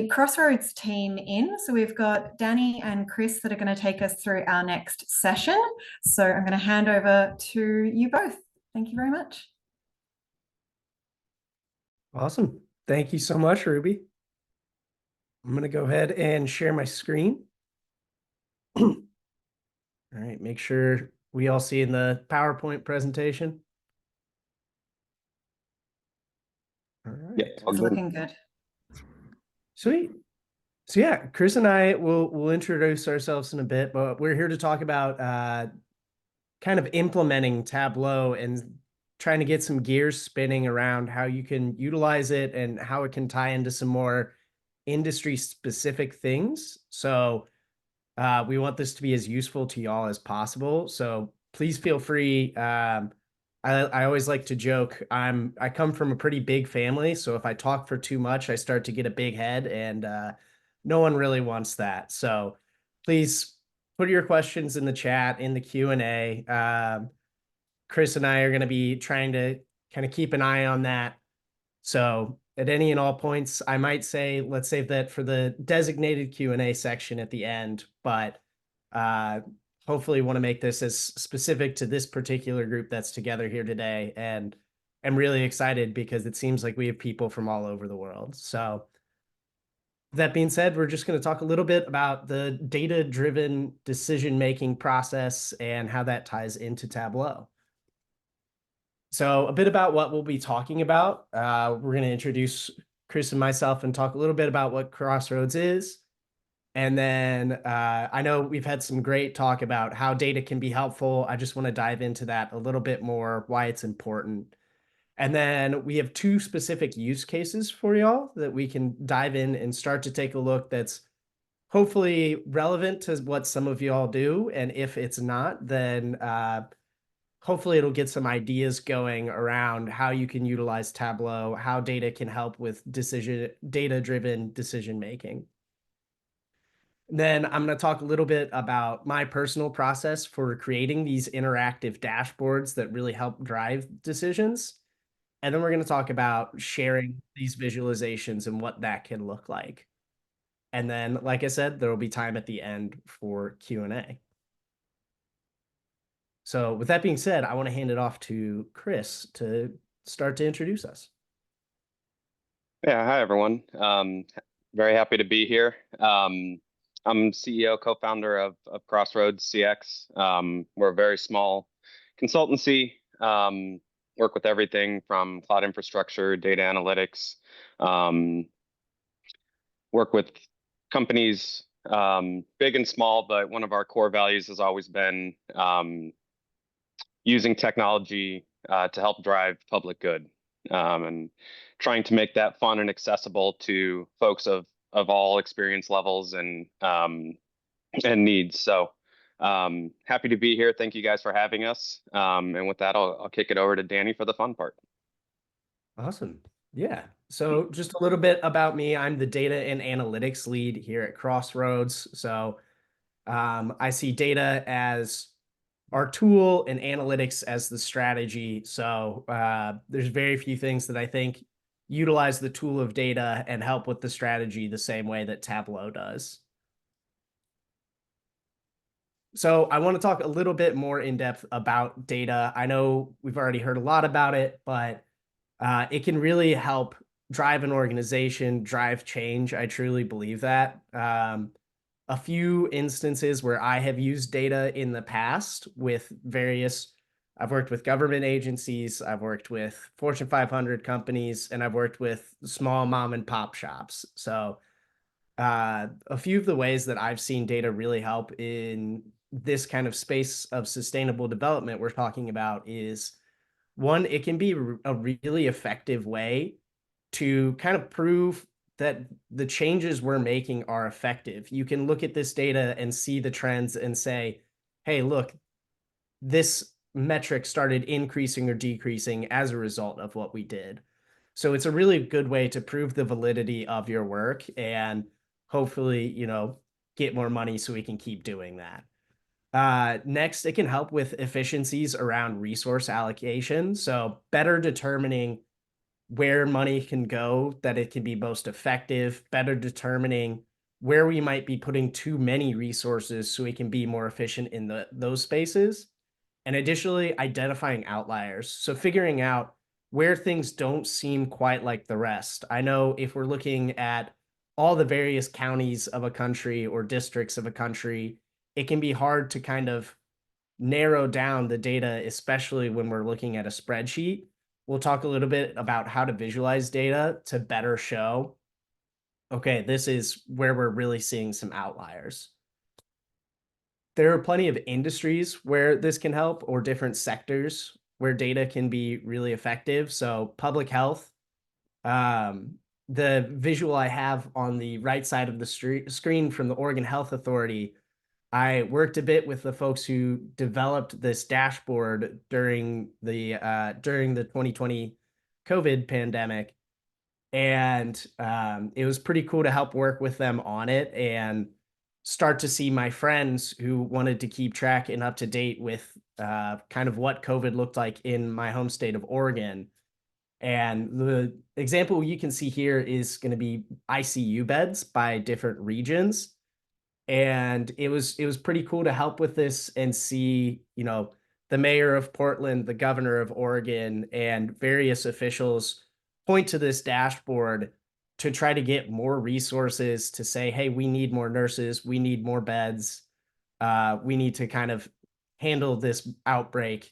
Crossroads team in. So we've got Danny and Chris that are going to take us through our next session. So I'm going to hand over to you both. Thank you very much. Awesome. Thank you so much, Ruby. I'm going to go ahead and share my screen. All right, make sure we all see in the PowerPoint presentation. All right. Yeah, It's looking good. Sweet. So yeah, Chris and I will introduce ourselves in a bit, but we're here to talk about kind of implementing Tableau and trying to get some gears spinning around how you can utilize it and how it can tie into some more industry specific things. So we want this to be as useful to y'all as possible. So please feel free. I always like to joke. I come from a pretty big family, so if I talk for too much, I start to get a big head, and no one really wants that. So please put your questions in the chat, in the Q&A. Chris and I are going to be trying to kind of keep an eye on that. So at any and all points, I might say, let's save that for the designated Q&A section at the end, but hopefully want to make this as specific to this particular group that's together here today. And I'm really excited because it seems like we have people from all over the world. So that being said, we're just going to talk a little bit about the data-driven decision-making process and how that ties into Tableau. So a bit about what we'll be talking about. We're going to introduce Chris and myself and talk a little bit about what Crossroads is. And then I know we've had some great talk about how data can be helpful. I just want to dive into that a little bit more, why it's important. And then we have 2 specific use cases for y'all that we can dive in and start to take a look that's hopefully relevant to what some of y'all do. And if it's not, then hopefully it'll get some ideas going around how you can utilize Tableau, how data can help with data-driven decision making. Then I'm going to talk a little bit about my personal process for creating these interactive dashboards that really help drive decisions. And then we're going to talk about sharing these visualizations and what that can look like. And then, like I said, there will be time at the end for Q&A. So with that being said, I want to hand it off to Chris to start to introduce us. Yeah, hi everyone. Very happy to be here. I'm CEO, co-founder of Crossroads CX. We're a very small consultancy. Work with everything from cloud infrastructure, data analytics. Work with companies big and small, but one of our core values has always been using technology to help drive public good, and trying to make that fun and accessible to folks of all experience levels and needs. So happy to be here. Thank you guys for having us. And with that, I'll kick it over to Danny for the fun part. Awesome. Yeah. So just a little bit about me. I'm the data and analytics lead here at Crossroads. So I see data as our tool and analytics as the strategy. So there's very few things that I think utilize the tool of data and help with the strategy the same way that Tableau does. So I want to talk a little bit more in depth about data. I know we've already heard a lot about it, but it can really help drive an organization, drive change. I truly believe that. A few instances where I have used data in the past with I've worked with government agencies, I've worked with Fortune 500 companies, and I've worked with small mom and pop shops. So a few of the ways that I've seen data really help in this kind of space of sustainable development we're talking about is, one, it can be a really effective way to kind of prove that the changes we're making are effective. You can look at this data and see the trends and say, hey, look, this metric started increasing or decreasing as a result of what we did. So it's a really good way to prove the validity of your work and hopefully, get more money so we can keep doing that. Next, it can help with efficiencies around resource allocation. So better determining where money can go, that it can be most effective, better determining where we might be putting too many resources so we can be more efficient in those spaces. And additionally, identifying outliers. So figuring out where things don't seem quite like the rest. I know if we're looking at all the various counties of a country or districts of a country, it can be hard to kind of narrow down the data, especially when we're looking at a spreadsheet. We'll talk a little bit about how to visualize data to better show, okay, this is where we're really seeing some outliers. There are plenty of industries where this can help, or different sectors where data can be really effective. So public health, the visual I have on the right side of the screen from the Oregon Health Authority, I worked a bit with the folks who developed this dashboard during the 2020 COVID pandemic. And it was pretty cool to help work with them on it and start to see my friends who wanted to keep track and up to date with kind of what COVID looked like in my home state of Oregon, And the example you can see here is going to be ICU beds by different regions. And it was pretty cool to help with this and see, the mayor of Portland, the governor of Oregon, and various officials point to this dashboard to try to get more resources to say, hey, we need more nurses, we need more beds, we need to kind of handle this outbreak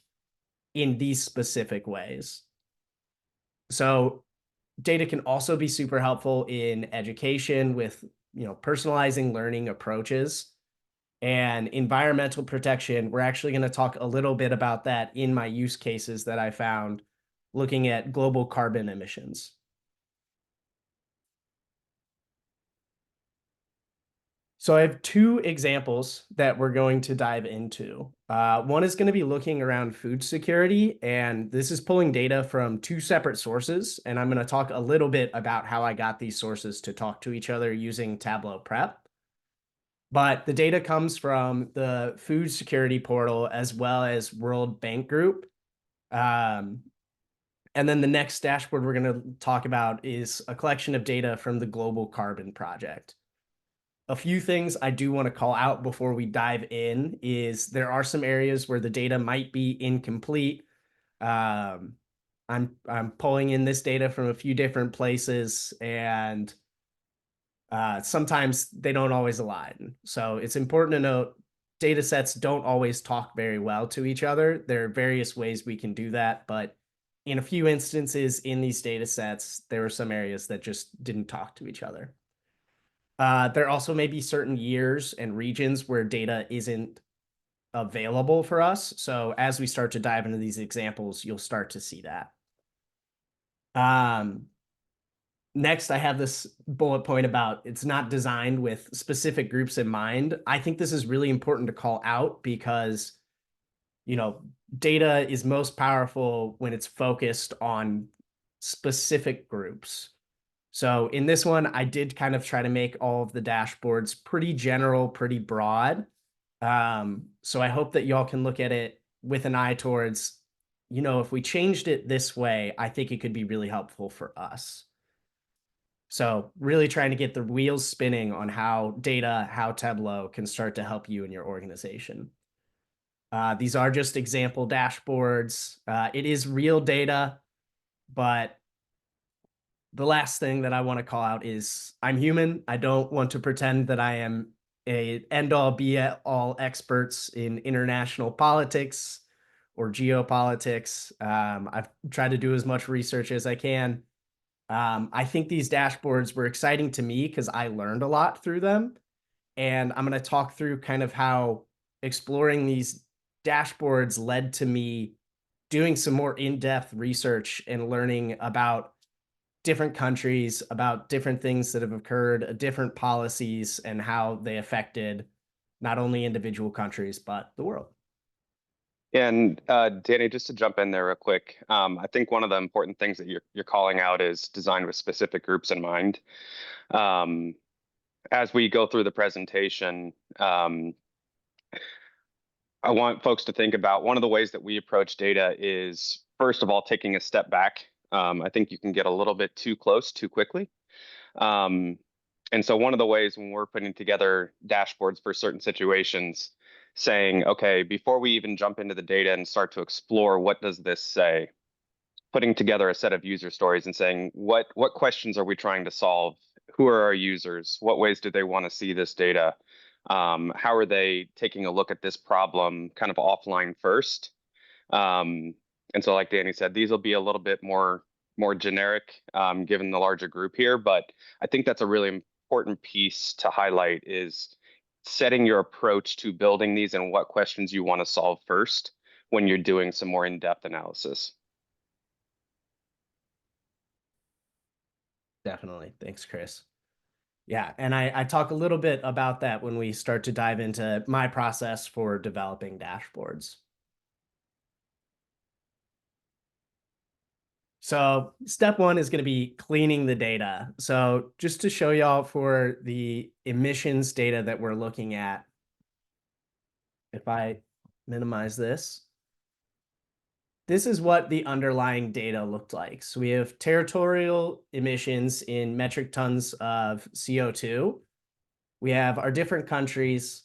in these specific ways. So data can also be super helpful in education with, personalizing learning approaches. And environmental protection, we're actually going to talk a little bit about that in my use cases that I found looking at global carbon emissions. So I have two examples that we're going to dive into. One is going to be looking around food security, and this is pulling data from two separate sources. And I'm going to talk a little bit about how I got these sources to talk to each other using Tableau Prep. But the data comes from the food security portal as well as World Bank Group. And then the next dashboard we're going to talk about is a collection of data from the Global Carbon Project. A few things I do want to call out before we dive in is there are some areas where the data might be incomplete. I'm pulling in this data from a few different places, and sometimes they don't always align. So it's important to note data sets don't always talk very well to each other. There are various ways we can do that, but in a few instances in these data sets, there were some areas that just didn't talk to each other. There also may be certain years and regions where data isn't available for us. So as we start to dive into these examples, you'll start to see that. Next, I have this bullet point about it's not designed with specific groups in mind. I think this is really important to call out because, data is most powerful when it's focused on specific groups. So in this one, I did kind of try to make all of the dashboards pretty general, pretty broad. So I hope that y'all can look at it with an eye towards, if we changed it this way, I think it could be really helpful for us. So really trying to get the wheels spinning on how Tableau can start to help you in your organization. These are just example dashboards. It is real data, but the last thing that I want to call out is I'm human. I don't want to pretend that I am a end-all be-all experts in international politics or geopolitics. I've tried to do as much research as I can. I think these dashboards were exciting to me because I learned a lot through them. And I'm going to talk through kind of how exploring these dashboards led to me doing some more in-depth research and learning about different countries, about different things that have occurred, different policies, and how they affected not only individual countries, but the world. And Danny, just to jump in there real quick, I think one of the important things that you're calling out is designed with specific groups in mind. As we go through the presentation, I want folks to think about one of the ways that we approach data is, first of all, taking a step back. I think you can get a little bit too close too quickly. And so one of the ways when we're putting together dashboards for certain situations, saying, okay, before we even jump into the data and start to explore what does this say, putting together a set of user stories and saying, what questions are we trying to solve? Who are our users? What ways do they want to see this data? How are they taking a look at this problem kind of offline first? And so like Danny said, these will be a little bit more generic given the larger group here, but I think that's a really important piece to highlight is setting your approach to building these and what questions you want to solve first when you're doing some more in-depth analysis. Definitely. Thanks, Chris. Yeah, and I talk a little bit about that when we start to dive into my process for developing dashboards. So step one is going to be cleaning the data. So just to show y'all for the emissions data that we're looking at, if I minimize this, this is what the underlying data looked like. So we have territorial emissions in metric tons of CO2. We have our different countries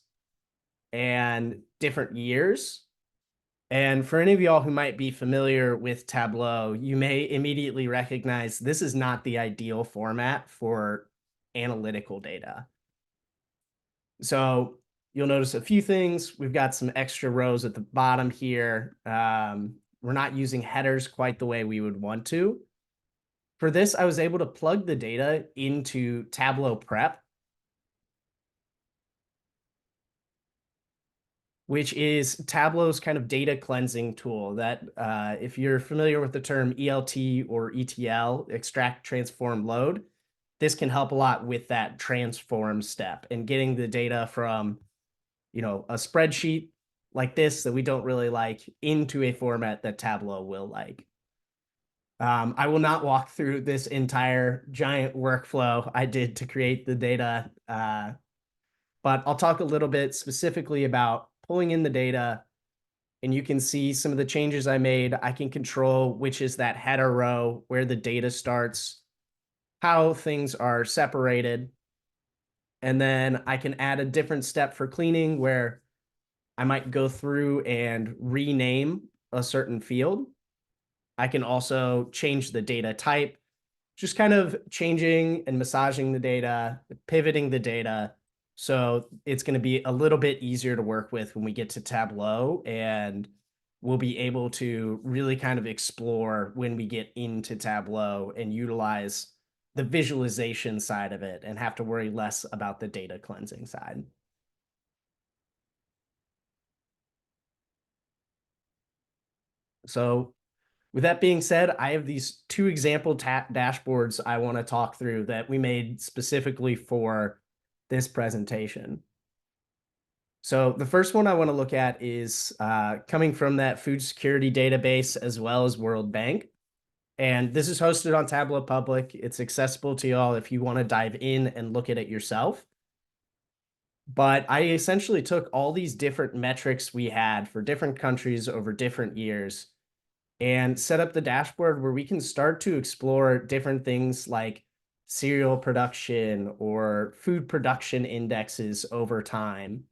and different years. And for any of y'all who might be familiar with Tableau, you may immediately recognize this is not the ideal format for analytical data. So you'll notice a few things. We've got some extra rows at the bottom here. We're not using headers quite the way we would want to. For this, I was able to plug the data into Tableau Prep, which is Tableau's kind of data cleansing tool that, if you're familiar with the term ELT or ETL, extract, transform, load, this can help a lot with that transform step and getting the data from, you know, a spreadsheet like this that we don't really like into a format that Tableau will like. I will not walk through this entire giant workflow I did to create the data, but I'll talk a little bit specifically about pulling in the data, and you can see some of the changes I made. I can control which is that header row, where the data starts, how things are separated, and then I can add a different step for cleaning where I might go through and rename a certain field. I can also change the data type, just kind of changing and massaging the data, pivoting the data. So it's going to be a little bit easier to work with when we get to Tableau, and we'll be able to really kind of explore when we get into Tableau and utilize the visualization side of it and have to worry less about the data cleansing side. So with that being said, I have these two example dashboards I want to talk through that we made specifically for this presentation. So the first one I want to look at is coming from that food security database as well as World Bank. And this is hosted on Tableau Public. It's accessible to y'all if you want to dive in and look at it yourself. But I essentially took all these different metrics we had for different countries over different years and set up the dashboard where we can start to explore different things like cereal production or food production indexes over time.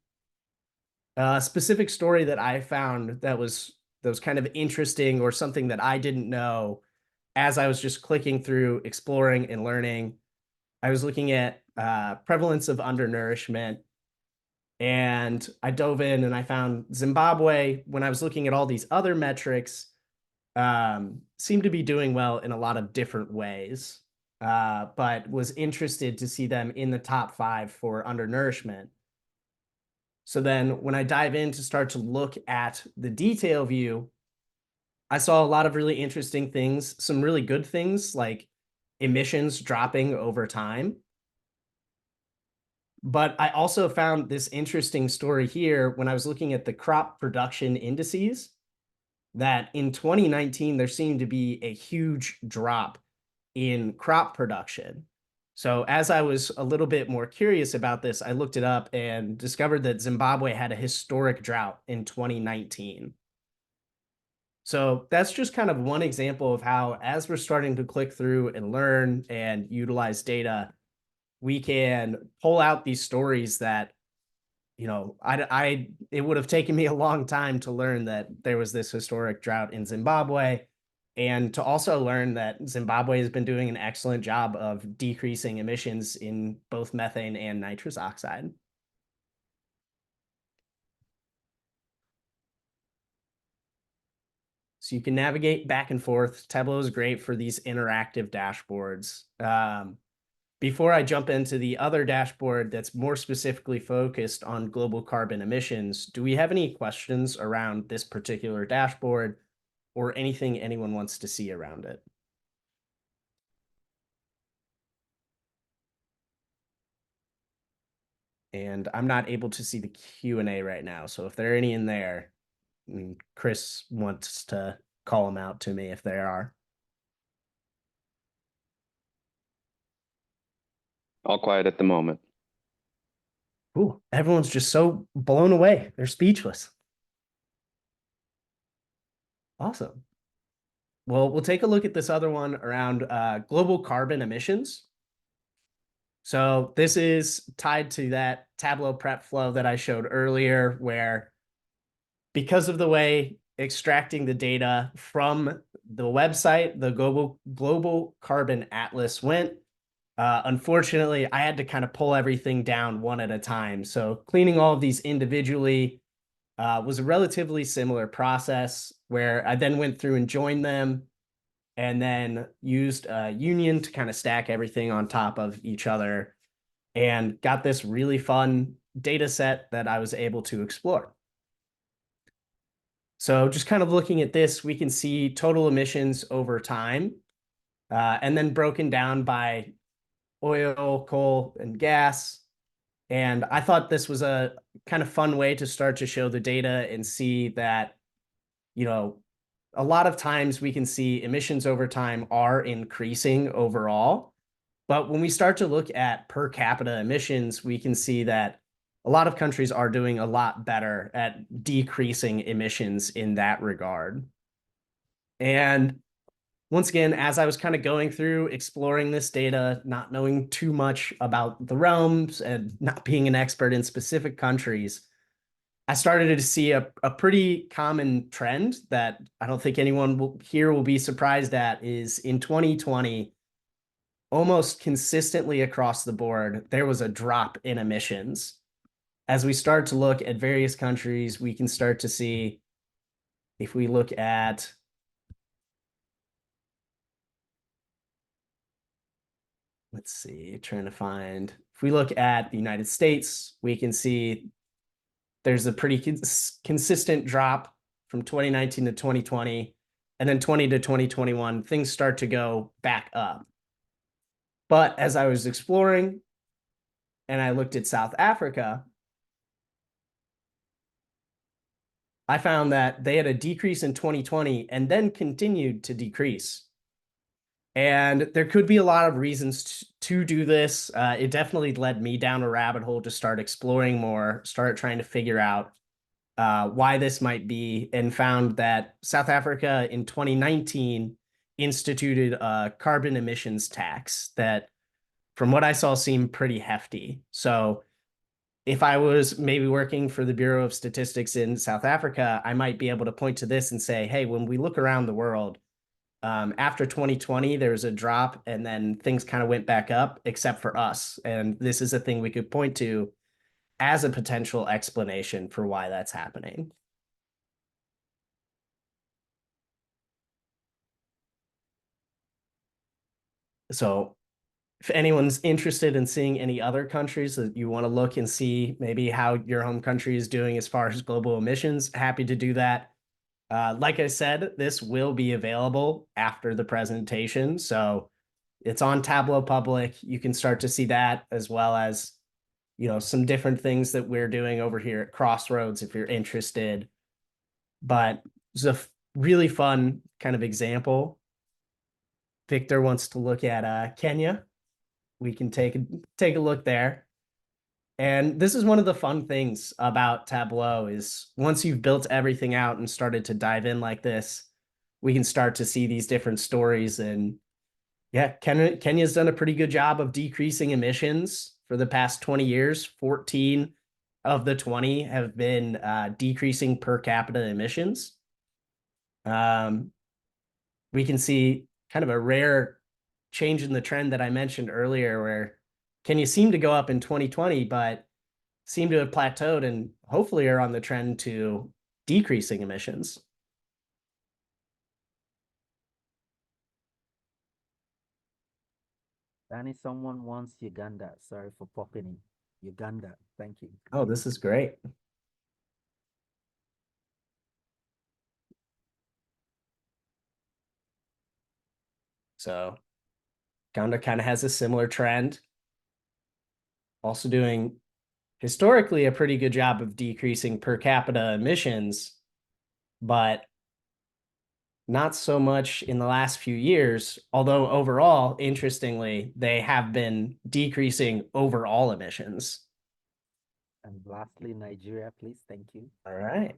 A specific story that I found that was kind of interesting, or something that I didn't know as I was just clicking through, exploring and learning, I was looking at prevalence of undernourishment, and I dove in and I found Zimbabwe, when I was looking at all these other metrics, seemed to be doing well in a lot of different ways, but was interested to see them in the top 5 for undernourishment. So then when I dive in to start to look at the detail view, I saw a lot of really interesting things, some really good things like emissions dropping over time. But I also found this interesting story here when I was looking at the crop production indices, that in 2019, there seemed to be a huge drop in crop production. So as I was a little bit more curious about this, I looked it up and discovered that Zimbabwe had a historic drought in 2019. So that's just kind of one example of how, as we're starting to click through and learn and utilize data, we can pull out these stories that, you know, it would have taken me a long time to learn that there was this historic drought in Zimbabwe, and to also learn that Zimbabwe has been doing an excellent job of decreasing emissions in both methane and nitrous oxide. So you can navigate back and forth. Tableau is great for these interactive dashboards. Before I jump into the other dashboard that's more specifically focused on global carbon emissions, do we have any questions around this particular dashboard or anything anyone wants to see around it? And I'm not able to see the Q&A right now, so if there are any in there, Chris wants to call them out to me if there are. All quiet at the moment. Ooh, everyone's just so blown away. They're speechless. Awesome. we'll take a look at this other one around global carbon emissions. So this is tied to that Tableau prep flow that I showed earlier, where because of the way extracting the data from the website, the global carbon atlas went, unfortunately, I had to kind of pull everything down one at a time. So cleaning all of these individually was a relatively similar process, where I then went through and joined them and then used a union to kind of stack everything on top of each other and got this really fun data set that I was able to explore. So just kind of looking at this, we can see total emissions over time, and then broken down by oil, coal, and gas. And I thought this was a kind of fun way to start to show the data and see that, you know, a lot of times we can see emissions over time are increasing overall. But when we start to look at per capita emissions, we can see that a lot of countries are doing a lot better at decreasing emissions in that regard. And once again, as I was kind of going through exploring this data, not knowing too much about the realms and not being an expert in specific countries, I started to see a pretty common trend that I don't think anyone here will be surprised at is in 2020, almost consistently across the board, there was a drop in emissions. As we start to look at various countries, we can start to see, if we look at let's see, trying to find, if we look at the United States, we can see there's a pretty consistent drop from 2019 to 2020, and then 20 to 2021, things start to go back up. But as I was exploring and I looked at South Africa, I found that they had a decrease in 2020 and then continued to decrease. And there could be a lot of reasons to do this. It definitely led me down a rabbit hole to start exploring more, start trying to figure out why this might be, and found that South Africa in 2019 instituted a carbon emissions tax that, from what I saw, seemed pretty hefty. So if I was maybe working for the Bureau of Statistics in South Africa, I might be able to point to this and say, hey, when we look around the world, after 2020, there was a drop and then things kind of went back up, except for us. And this is a thing we could point to as a potential explanation for why that's happening. So if anyone's interested in seeing any other countries that you want to look and see maybe how your home country is doing as far as global emissions, happy to do that. Like I said, this will be available after the presentation. So it's on Tableau Public. You can start to see that, as well as, you know, some different things that we're doing over here at Crossroads if you're interested. But it's a really fun kind of example. Victor wants to look at Kenya. We can take a look there. And this is one of the fun things about Tableau is once you've built everything out and started to dive in like this, we can start to see these different stories. And yeah, Kenya's done a pretty good job of decreasing emissions for the past 20 years. 14 of the 20 have been decreasing per capita emissions. We can see kind of a rare change in the trend that I mentioned earlier, where Kenya seemed to go up in 2020, but seem to have plateaued and hopefully are on the trend to decreasing emissions. Danny, someone wants Uganda. Sorry for popping in. Uganda, thank you. Oh, this is great. So Uganda kind of has a similar trend. Also doing historically a pretty good job of decreasing per capita emissions, but not so much in the last few years, although overall, interestingly, they have been decreasing overall emissions. And lastly, Nigeria, please. Thank you. All right.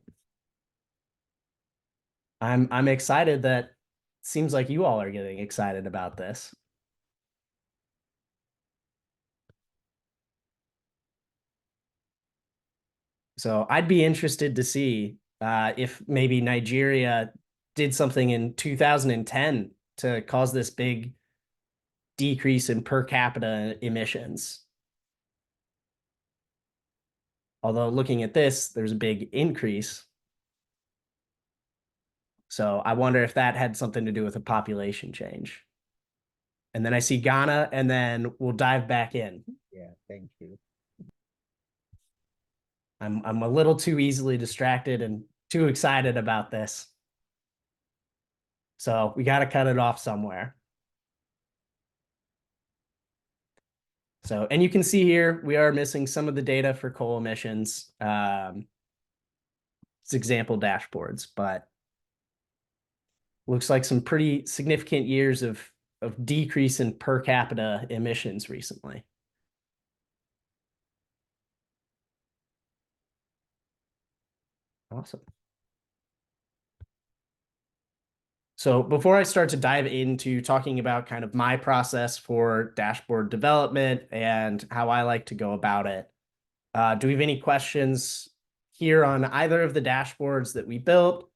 I'm excited that seems like you all are getting excited about this. So I'd be interested to see if maybe Nigeria did something in 2010 to cause this big decrease in per capita emissions. Although looking at this, there's a big increase. So I wonder if that had something to do with a population change. And then I see Ghana, and then we'll dive back in. Yeah, thank you. I'm a little too easily distracted and too excited about this. So we got to cut it off somewhere. So, and you can see here, we are missing some of the data for coal emissions. It's example dashboards, but looks like some pretty significant years of decrease in per capita emissions recently. Awesome. So before I start to dive into talking about kind of my process for dashboard development and how I like to go about it, do we have any questions here on either of the dashboards that we built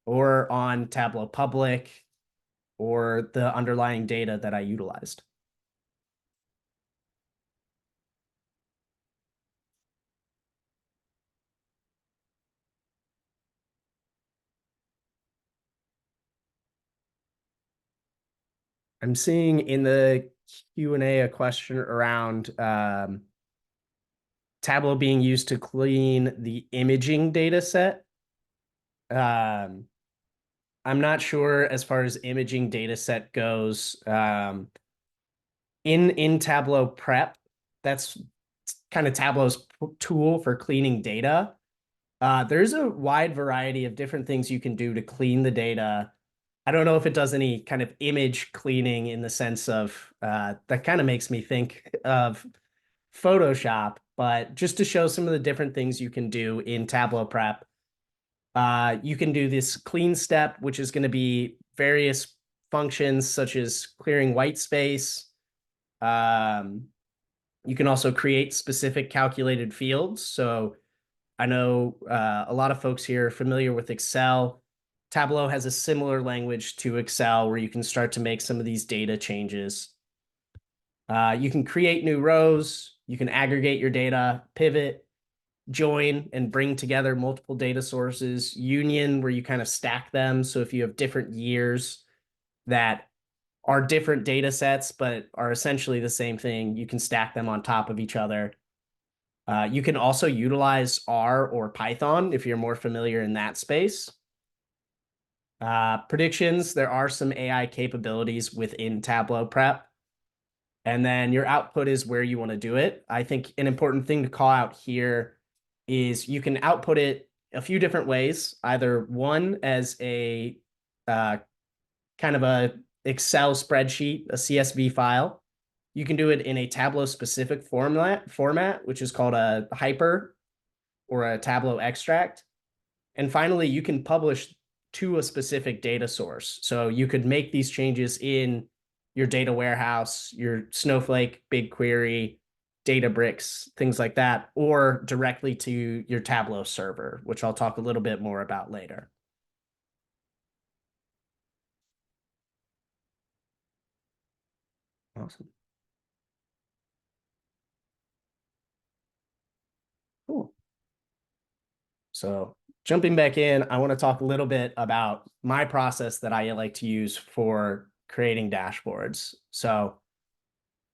or on Tableau Public or the underlying data that I utilized? I'm seeing in the Q&A a question around Tableau being used to clean the imaging data set. I'm not sure as far as imaging data set goes. In Tableau Prep, that's kind of Tableau's tool for cleaning data. There's a wide variety of different things you can do to clean the data. I don't know if it does any kind of image cleaning in the sense of that kind of makes me think of Photoshop, but just to show some of the different things you can do in Tableau Prep. You can do this clean step, which is going to be various functions such as clearing white space. You can also create specific calculated fields. So I know a lot of folks here are familiar with Excel. Tableau has a similar language to Excel where you can start to make some of these data changes. You can create new rows. You can aggregate your data, pivot, join, and bring together multiple data sources. Union, where you kind of stack them. So if you have different years that are different data sets, but are essentially the same thing, you can stack them on top of each other. You can also utilize R or Python if you're more familiar in that space. Predictions, there are some AI capabilities within Tableau Prep. And then your output is where you want to do it. I think an important thing to call out here is you can output it a few different ways. Either one as a kind of a Excel spreadsheet, a CSV file. You can do it in a Tableau specific format, which is called a hyper or a Tableau extract. And finally, you can publish to a specific data source. So you could make these changes in your data warehouse, your Snowflake, BigQuery, Databricks, things like that, or directly to your Tableau server, which I'll talk a little bit more about later. Awesome. Cool. So jumping back in, I want to talk a little bit about my process that I like to use for creating dashboards. So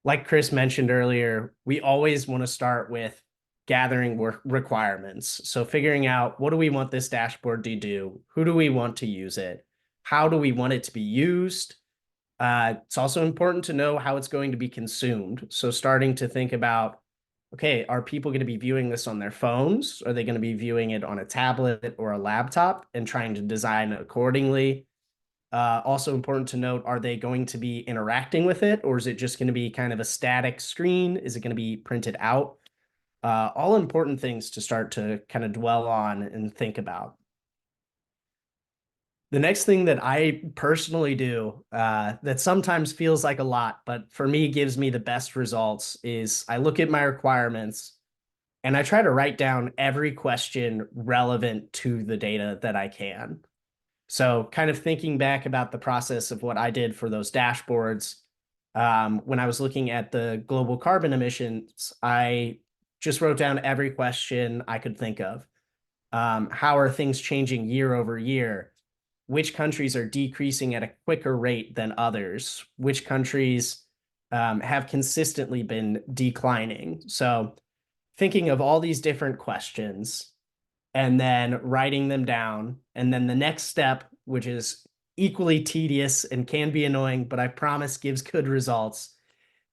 like Chris mentioned earlier, we always want to start with gathering requirements. So figuring out, what do we want this dashboard to do? Who do we want to use it? How do we want it to be used? It's also important to know how it's going to be consumed. So starting to think about, okay, are people going to be viewing this on their phones? Are they going to be viewing it on a tablet or a laptop, and trying to design accordingly? Also important to note, are they going to be interacting with it, or is it just going to be kind of a static screen? Is it going to be printed out? All important things to start to kind of dwell on and think about. The next thing that I personally do that sometimes feels like a lot, but for me gives me the best results is I look at my requirements and I try to write down every question relevant to the data that I can. So kind of thinking back about the process of what I did for those dashboards, when I was looking at the global carbon emissions, I just wrote down every question I could think of. How are things changing year over year? Which countries are decreasing at a quicker rate than others? Which countries have consistently been declining? So thinking of all these different questions and then writing them down. And then the next step, which is equally tedious and can be annoying, but I promise gives good results,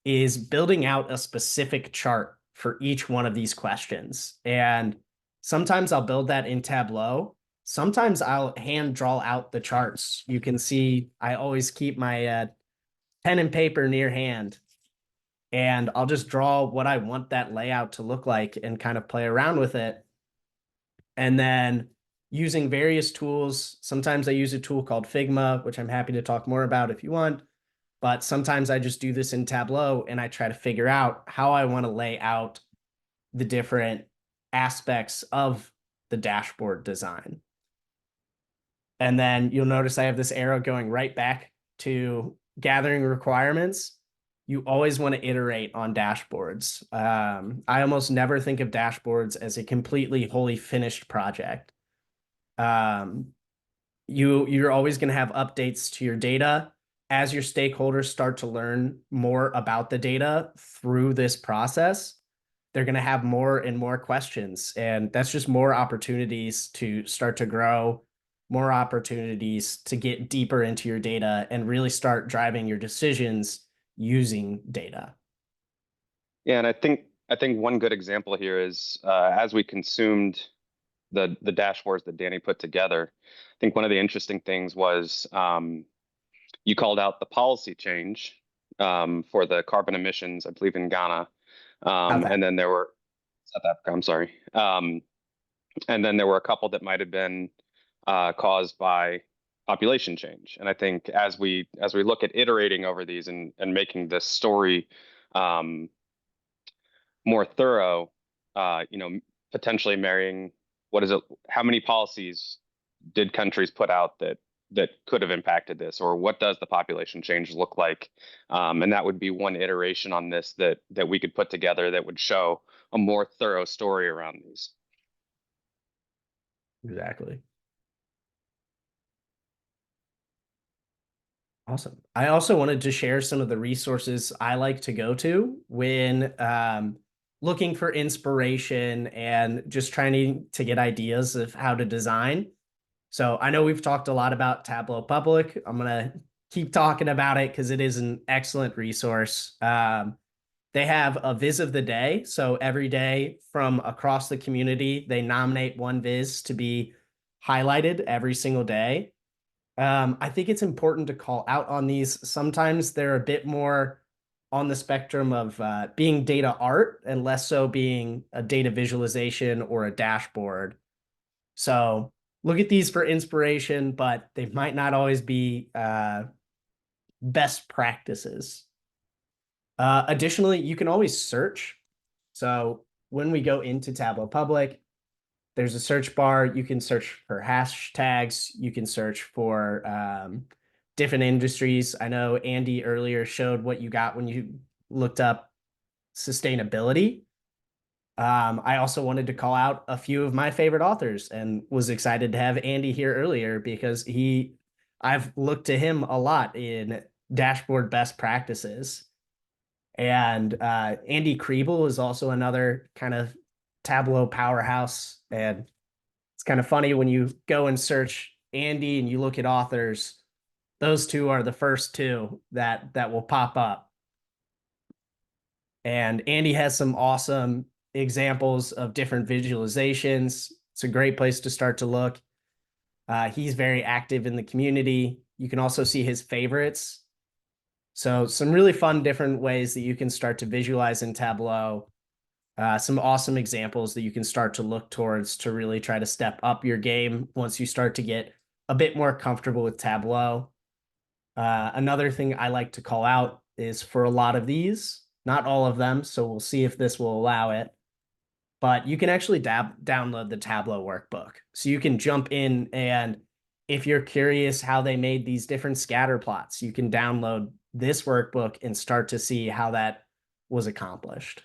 is building out a specific chart for each one of these questions. And sometimes I'll build that in Tableau. Sometimes I'll hand draw out the charts. You can see I always keep my pen and paper near hand, and I'll just draw what I want that layout to look like and kind of play around with it. And then using various tools, sometimes I use a tool called Figma, which I'm happy to talk more about if you want. But sometimes I just do this in Tableau and I try to figure out how I want to lay out the different aspects of the dashboard design. And then you'll notice I have this arrow going right back to gathering requirements. You always want to iterate on dashboards. I almost never think of dashboards as a completely wholly finished project. You're always going to have updates to your data as your stakeholders start to learn more about the data through this process. They're going to have more and more questions, and that's just more opportunities to start to grow, more opportunities to get deeper into your data and really start driving your decisions using data. Yeah, and I think one good example here is as we consumed the dashboards that Danny put together, I think one of the interesting things was you called out the policy change for the carbon emissions, I believe in Ghana, and then there were South Africa. I'm sorry, and then there were a couple that might have been caused by population change. And I think as we look at iterating over these and making this story more thorough, potentially marrying how many policies did countries put out that could have impacted this, or what does the population change look like? And that would be one iteration on this that we could put together that would show a more thorough story around these. Exactly. Awesome. I also wanted to share some of the resources I like to go to when looking for inspiration and just trying to get ideas of how to design. So I know we've talked a lot about Tableau Public. I'm going to keep talking about it because it is an excellent resource. They have a Viz of the day. So every day from across the community, they nominate one Viz to be highlighted every single day. I think it's important to call out on these. Sometimes they're a bit more on the spectrum of being data art and less so being a data visualization or a dashboard. So look at these for inspiration, but they might not always be best practices. Additionally, you can always search. So when we go into Tableau Public, there's a search bar. You can search for hashtags. You can search for different industries. I know Andy earlier showed what you got when you looked up sustainability. I also wanted to call out a few of my favorite authors and was excited to have Andy here earlier because I've looked to him a lot in dashboard best practices. And Andy Kriebel is also another kind of Tableau powerhouse. And it's kind of funny when you go and search Andy and you look at authors, those two are the first two that will pop up. And Andy has some awesome examples of different visualizations. It's a great place to start to look. He's very active in the community. You can also see his favorites. So some really fun different ways that you can start to visualize in Tableau. Some awesome examples that you can start to look towards to really try to step up your game once you start to get a bit more comfortable with Tableau. Another thing I like to call out is for a lot of these, not all of them, so we'll see if this will allow it, but you can actually download the Tableau workbook. So you can jump in, and if you're curious how they made these different scatter plots, you can download this workbook and start to see how that was accomplished.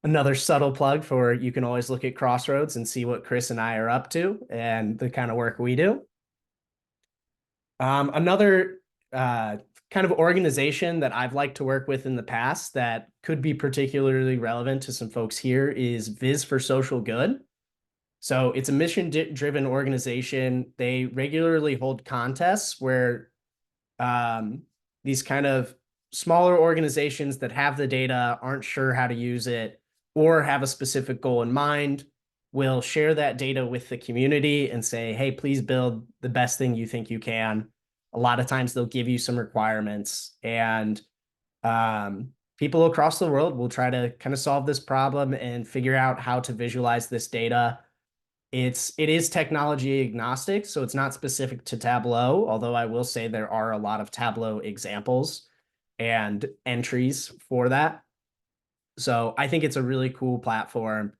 Another subtle plug for you can always look at Crossroads and see what Chris and I are up to and the kind of work we do. Another kind of organization that I've liked to work with in the past that could be particularly relevant to some folks here is Viz for Social Good. So it's a mission-driven organization. They regularly hold contests where these kind of smaller organizations that have the data, aren't sure how to use it, or have a specific goal in mind, will share that data with the community and say, hey, please build the best thing you think you can. A lot of times they'll give you some requirements, and people across the world will try to kind of solve this problem and figure out how to visualize this data. It is technology agnostic, so it's not specific to Tableau, although I will say there are a lot of Tableau examples and entries for that. So I think it's a really cool platform,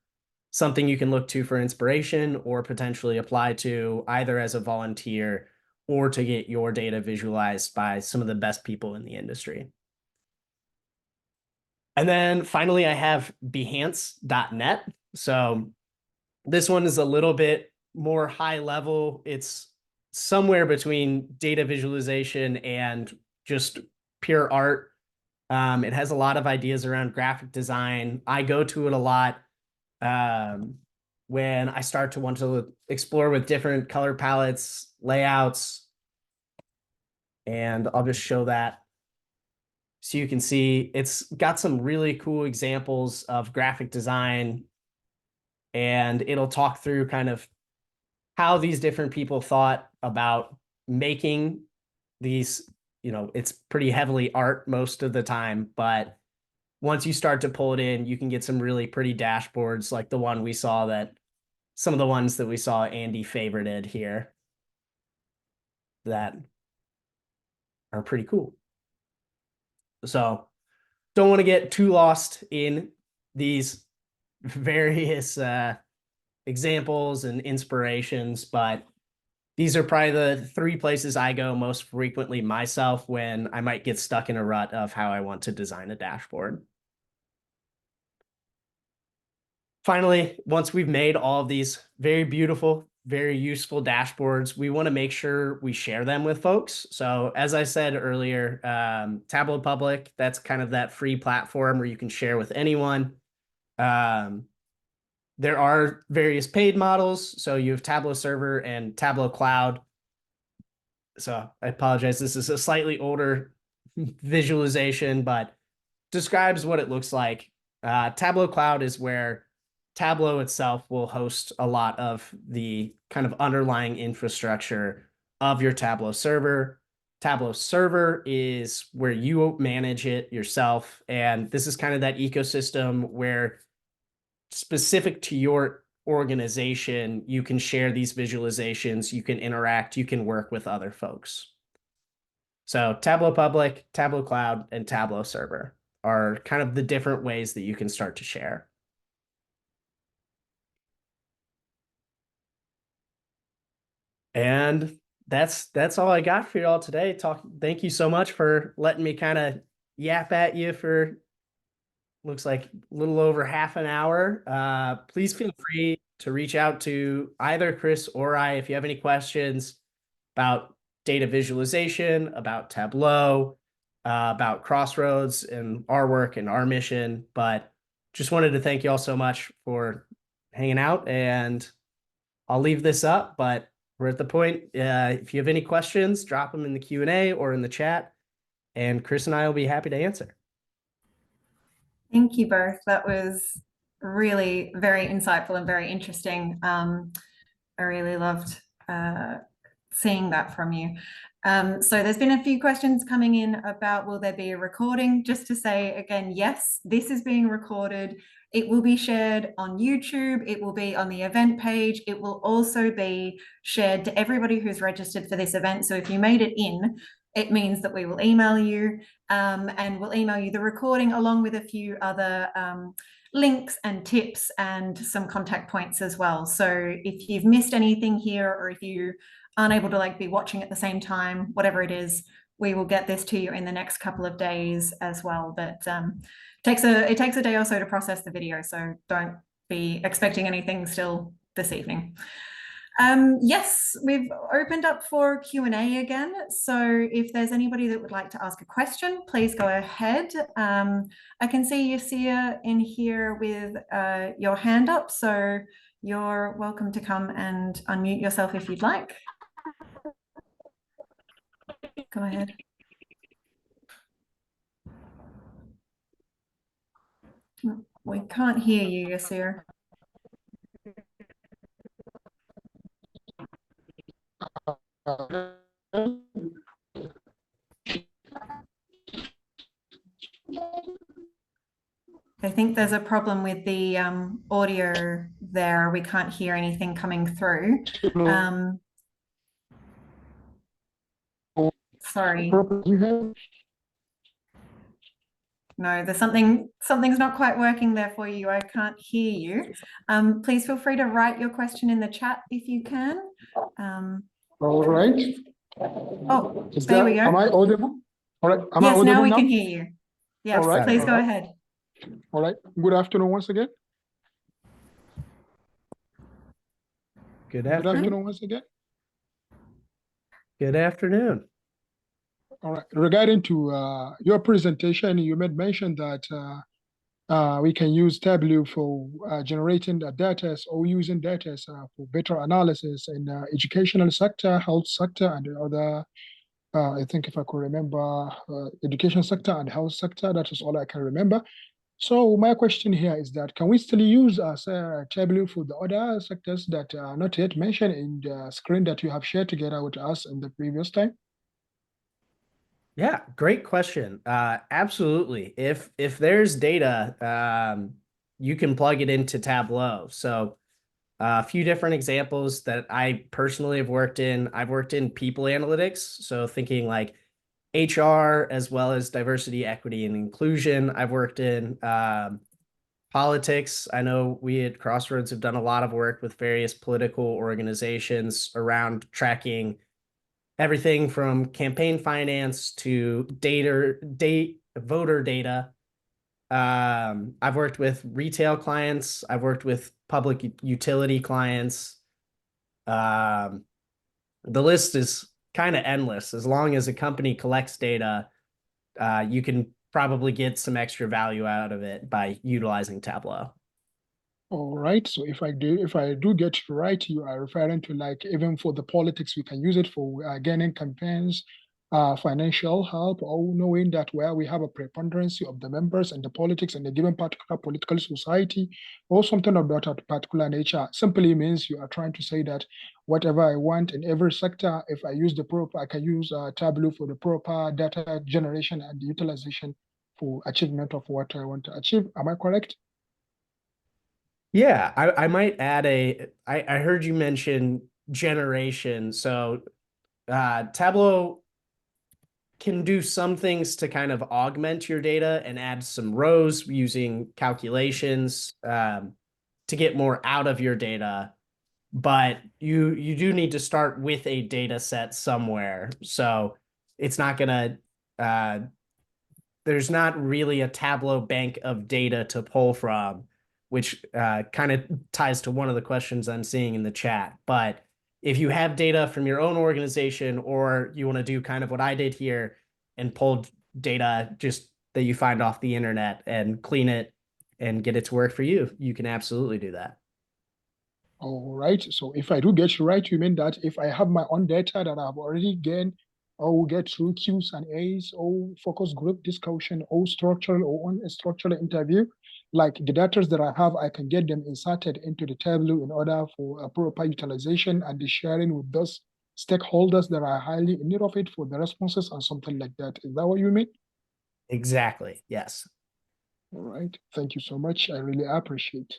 something you can look to for inspiration or potentially apply to either as a volunteer or to get your data visualized by some of the best people in the industry. And then finally, I have Behance.net. So this one is a little bit more high level. It's somewhere between data visualization and just pure art. It has a lot of ideas around graphic design. I go to it a lot when I start to want to explore with different color palettes, layouts, and I'll just show that. So you can see it's got some really cool examples of graphic design, and it'll talk through kind of how these different people thought about making these, it's pretty heavily art most of the time, but once you start to pull it in, you can get some really pretty dashboards like the one we saw, that some of the ones that we saw Andy favorited here that are pretty cool. So don't want to get too lost in these various examples and inspirations, but these are probably the three places I go most frequently myself when I might get stuck in a rut of how I want to design a dashboard. Finally, once we've made all of these very beautiful, very useful dashboards, we want to make sure we share them with folks. So as I said earlier, Tableau Public, that's kind of that free platform where you can share with anyone. There are various paid models. So you have Tableau Server and Tableau Cloud. So I apologize. This is a slightly older visualization, but describes what it looks like. Tableau Cloud is where Tableau itself will host a lot of the kind of underlying infrastructure of your Tableau server. Tableau Server is where you manage it yourself. And this is kind of that ecosystem where, specific to your organization, you can share these visualizations, you can interact, you can work with other folks. So Tableau Public, Tableau Cloud, and Tableau Server are kind of the different ways that you can start to share. And that's all I got for y'all today. Thank you so much for letting me kind of yap at you for, looks like a little over half an hour. Please feel free to reach out to either Chris or I if you have any questions about data visualization, about Tableau, about Crossroads and our work and our mission. But just wanted to thank you all so much for hanging out, and I'll leave this up, but we're at the point. If you have any questions, drop them in the Q&A or in the chat, and Chris and I will be happy to answer. Thank you both. That was really very insightful and very interesting. I really loved seeing that from you. So there's been a few questions coming in about will there be a recording? Just to say again, yes, this is being recorded. It will be shared on YouTube. It will be on the event page. It will also be shared to everybody who's registered for this event. So if you made it in, it means that we will email you and we'll email you the recording along with a few other links and tips and some contact points as well. So if you've missed anything here, or if you aren't able to like be watching at the same time, whatever it is, we will get this to you in the next couple of days as well. But it takes a day or so to process the video, so don't be expecting anything still this evening. Yes, we've opened up for Q&A again. So if there's anybody that would like to ask a question, please go ahead. I can see Yasia in here with your hand up, so you're welcome to come and unmute yourself if you'd like. Go ahead. We can't hear you, Yasia. I think there's a problem with the audio there. We can't hear anything coming through. Sorry. No, there's something's not quite working there for you. I can't hear you. Please feel free to write your question in the chat if you can. All right. Oh, there we go. Am I audible? All right. Am I Yes, audible now we can hear you. Yes, all right. please all go right. ahead. All right. Good afternoon once again. Good Good afternoon. afternoon once again. Good afternoon. All right. Regarding to your presentation, you made mention that we can use Tableau for generating the data or using data for better analysis in the educational sector, health sector, and the other, I think if I could remember, education sector and health sector. That is all I can remember. So my question here is that can we still use Tableau for the other sectors that are not yet mentioned in the screen that you have shared together with us in the previous time? Yeah, great question. Absolutely. If there's data, you can plug it into Tableau. So a few different examples that I personally have worked in. I've worked in people analytics, so thinking like HR as well as diversity, equity, and inclusion. I've worked in politics. I know we at Crossroads have done a lot of work with various political organizations around tracking everything from campaign finance to voter data. I've worked with retail clients. I've worked with public utility clients. The list is kind of endless. As long as a company collects data, you can probably get some extra value out of it by utilizing Tableau. All right. So if I do get you right, you are referring to like even for the politics, we can use it for gaining campaigns, financial help, or knowing that where we have a preponderance of the members and the politics in a given particular political society, or something of that particular nature, simply means you are trying to say that whatever I want in every sector, if I use I can use Tableau for the proper data generation and utilization for achievement of what I want to achieve. Am I correct? Yeah, I might add I heard you mention generation. So Tableau can do some things to kind of augment your data and add some rows using calculations to get more out of your data. But you do need to start with a data set somewhere. So it's not going to, there's not really a Tableau bank of data to pull from, which kind of ties to one of the questions I'm seeing in the chat. But if you have data from your own organization, or you want to do kind of what I did here and pull data just that you find off the internet and clean it and get it to work for you, you can absolutely do that. All right. So if I do get you right, you mean that if I have my own data that I've already gained, or get through Q's and A's, or focus group discussion, or structural or unstructural interview, like the data that I have, I can get them inserted into the Tableau in order for a proper utilization and the sharing with those stakeholders that are highly in need of it for the responses and something like that. Is that what you mean? Exactly. Yes. All right. Thank you so much. I really appreciate.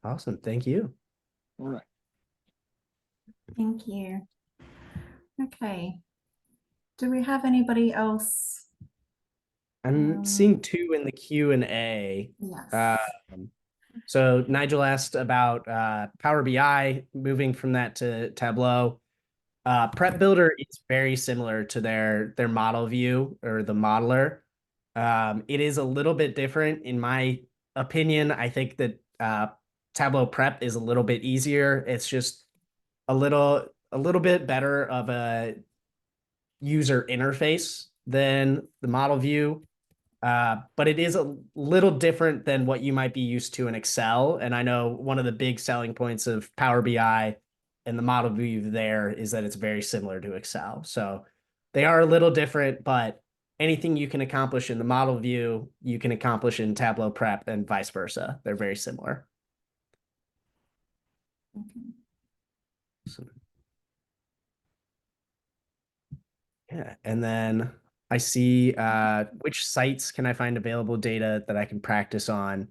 Awesome. Thank you. All right. Thank you. Okay. Do we have anybody else? I'm seeing 2 in the Q&A. Yes. So Nigel asked about Power BI, moving from that to Tableau. Prep Builder is very similar to their model view or the modeler. It is a little bit different in my opinion. I think that Tableau Prep is a little bit easier. It's just a little bit better of a user interface than the model view. But it is a little different than what you might be used to in Excel. And I know one of the big selling points of Power BI and the model view there is that it's very similar to Excel. So they are a little different, but anything you can accomplish in the model view, you can accomplish in Tableau Prep and vice versa. They're very similar. Okay. So, yeah, and then I see which sites can I find available data that I can practice on.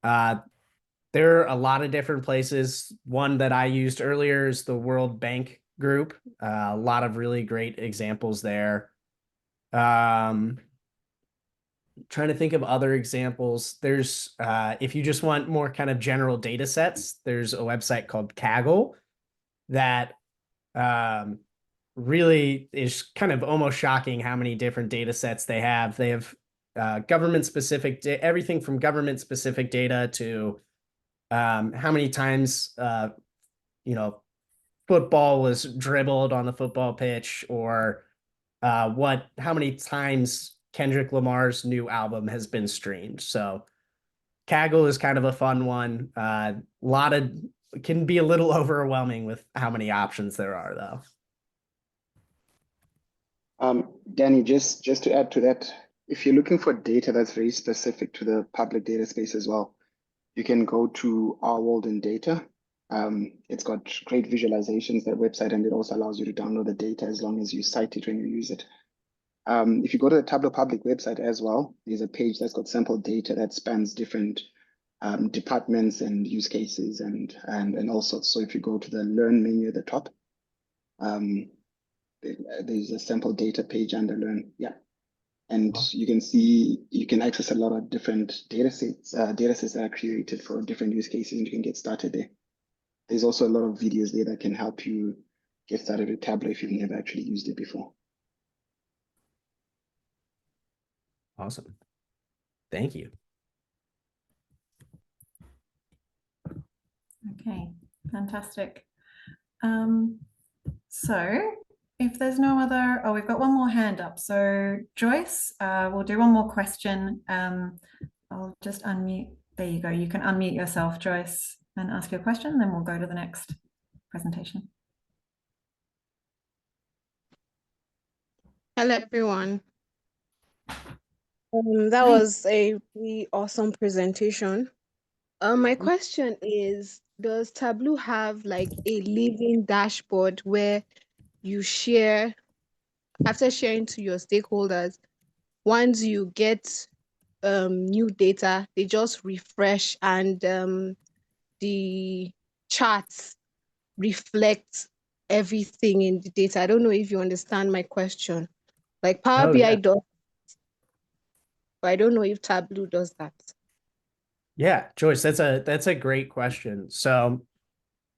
There are a lot of different places. One that I used earlier is the World Bank Group. A lot of really great examples there. Trying to think of other examples. There's, if you just want more kind of general data sets, there's a website called Kaggle that really is kind of almost shocking how many different data sets they have. They have government specific, everything from government specific data to how many times, football was dribbled on the football pitch, or how many times Kendrick Lamar's new album has been streamed. So Kaggle is kind of a fun one. Can be a little overwhelming with how many options there are, though. Danny, just to add to that, if you're looking for data that's very specific to the public data space as well, you can go to Our World in Data. It's got great visualizations, that website, and it also allows you to download the data as long as you cite it when you use it. If you go to the Tableau public website as well, there's a page that's got sample data that spans different departments and use cases and all sorts. So if you go to the Learn menu at the top, there's a sample data page under Learn. Yeah. And you can access a lot of different data sets that are created for different use cases, and you can get started there. There's also a lot of videos there that can help you get started with Tableau if you've never actually used it before. Awesome. Thank you. Okay, fantastic. So if there's no other, oh, we've got one more hand up. So Joyce, we'll do one more question. I'll just unmute. There you go. You can unmute yourself, Joyce, and ask your question, then we'll go to the next presentation. Hello, everyone. That was a really awesome presentation. My question is, does Tableau have like a living dashboard where you share, after sharing to your stakeholders, once you get new data, they just refresh and the charts reflect everything in the data? I don't know if you understand my question. Like Power BI does, but I don't know if Tableau does that. Yeah, Joyce, that's a great question. So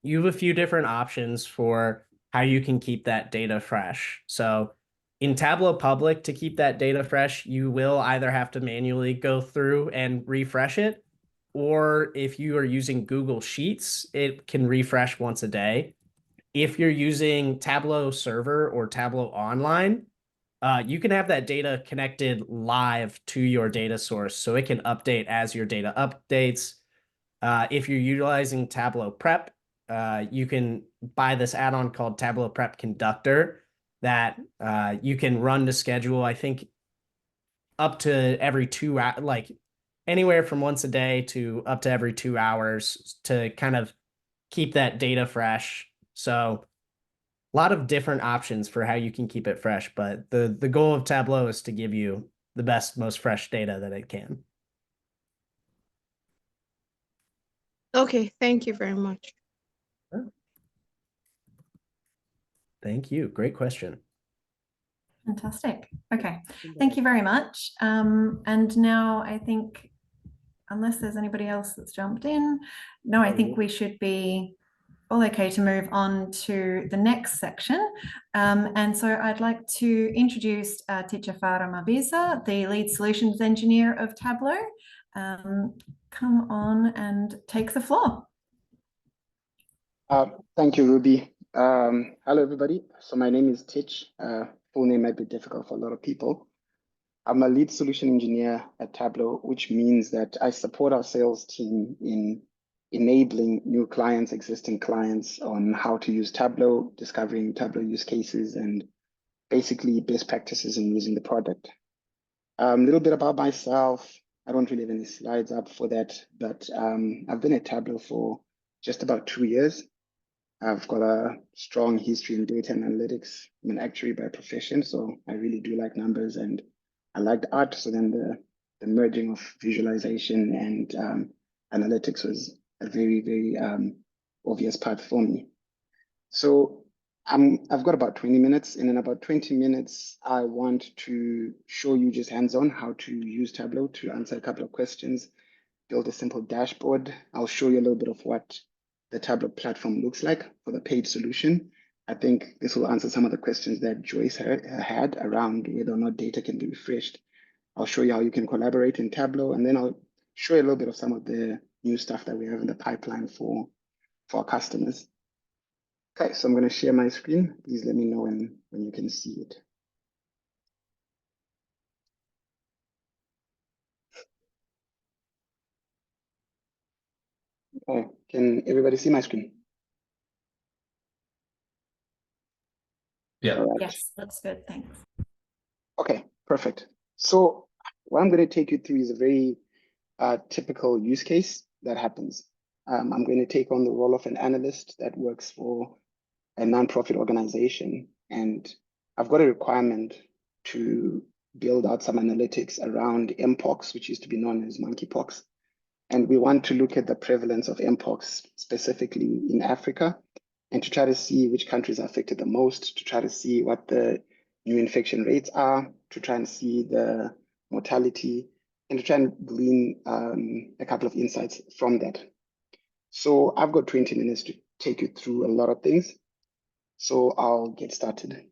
you have a few different options for how you can keep that data fresh. So in Tableau Public, to keep that data fresh, you will either have to manually go through and refresh it, or if you are using Google Sheets, it can refresh once a day. If you're using Tableau Server or Tableau Online, you can have that data connected live to your data source, so it can update as your data updates. If you're utilizing Tableau Prep, you can buy this add-on called Tableau Prep Conductor that you can run to schedule, I think, up to every 2 hours, like anywhere from once a day to up to every 2 hours to kind of keep that data fresh. So lot of different options for how you can keep it fresh, but the goal of Tableau is to give you the best, most fresh data that it can. Okay, thank you very much. Thank you. Great question. Fantastic. Okay, thank you very much. And now I think, unless there's anybody else that's jumped in, no, I think we should be all okay to move on to the next section. And so I'd like to introduce teacher Farah Mabiza, the lead solutions engineer of Tableau. Come on and take the floor. Thank you, Ruby. Hello, everybody. So my name is Tich. Full name might be difficult for a lot of people. I'm a lead solution engineer at Tableau, which means that I support our sales team in enabling new clients, existing clients on how to use Tableau, discovering Tableau use cases, and basically best practices in using the product. A little bit about myself. I don't really have any slides up for that, but I've been at Tableau for just about 2 years. I've got a strong history in data analytics. I'm an actuary by profession, so I really do like numbers and I liked art. So then the merging of visualization and analytics was a very, very obvious part for me. So I've got about 20 minutes, and in about 20 minutes, I want to show you just hands-on how to use Tableau to answer a couple of questions, build a simple dashboard. I'll show you a little bit of what the Tableau platform looks like for the paid solution. I think this will answer some of the questions that Joyce had around whether or not data can be refreshed. I'll show you how you can collaborate in Tableau, and then I'll show you a little bit of some of the new stuff that we have in the pipeline for our customers. Okay, so I'm going to share my screen. Please let me know when you can see it. Okay, can everybody see my screen? Yeah. Right. Yes, that's good. Thanks. Okay, perfect. So what I'm going to take you through is a very typical use case that happens. I'm going to take on the role of an analyst that works for a nonprofit organization, and I've got a requirement to build out some analytics around mpox, which used to be known as monkeypox. And we want to look at the prevalence of mpox specifically in Africa and to try to see which countries are affected the most, to try to see what the new infection rates are, to try and see the mortality, and to try and glean a couple of insights from that. So I've got 20 minutes to take you through a lot of things. So I'll get started.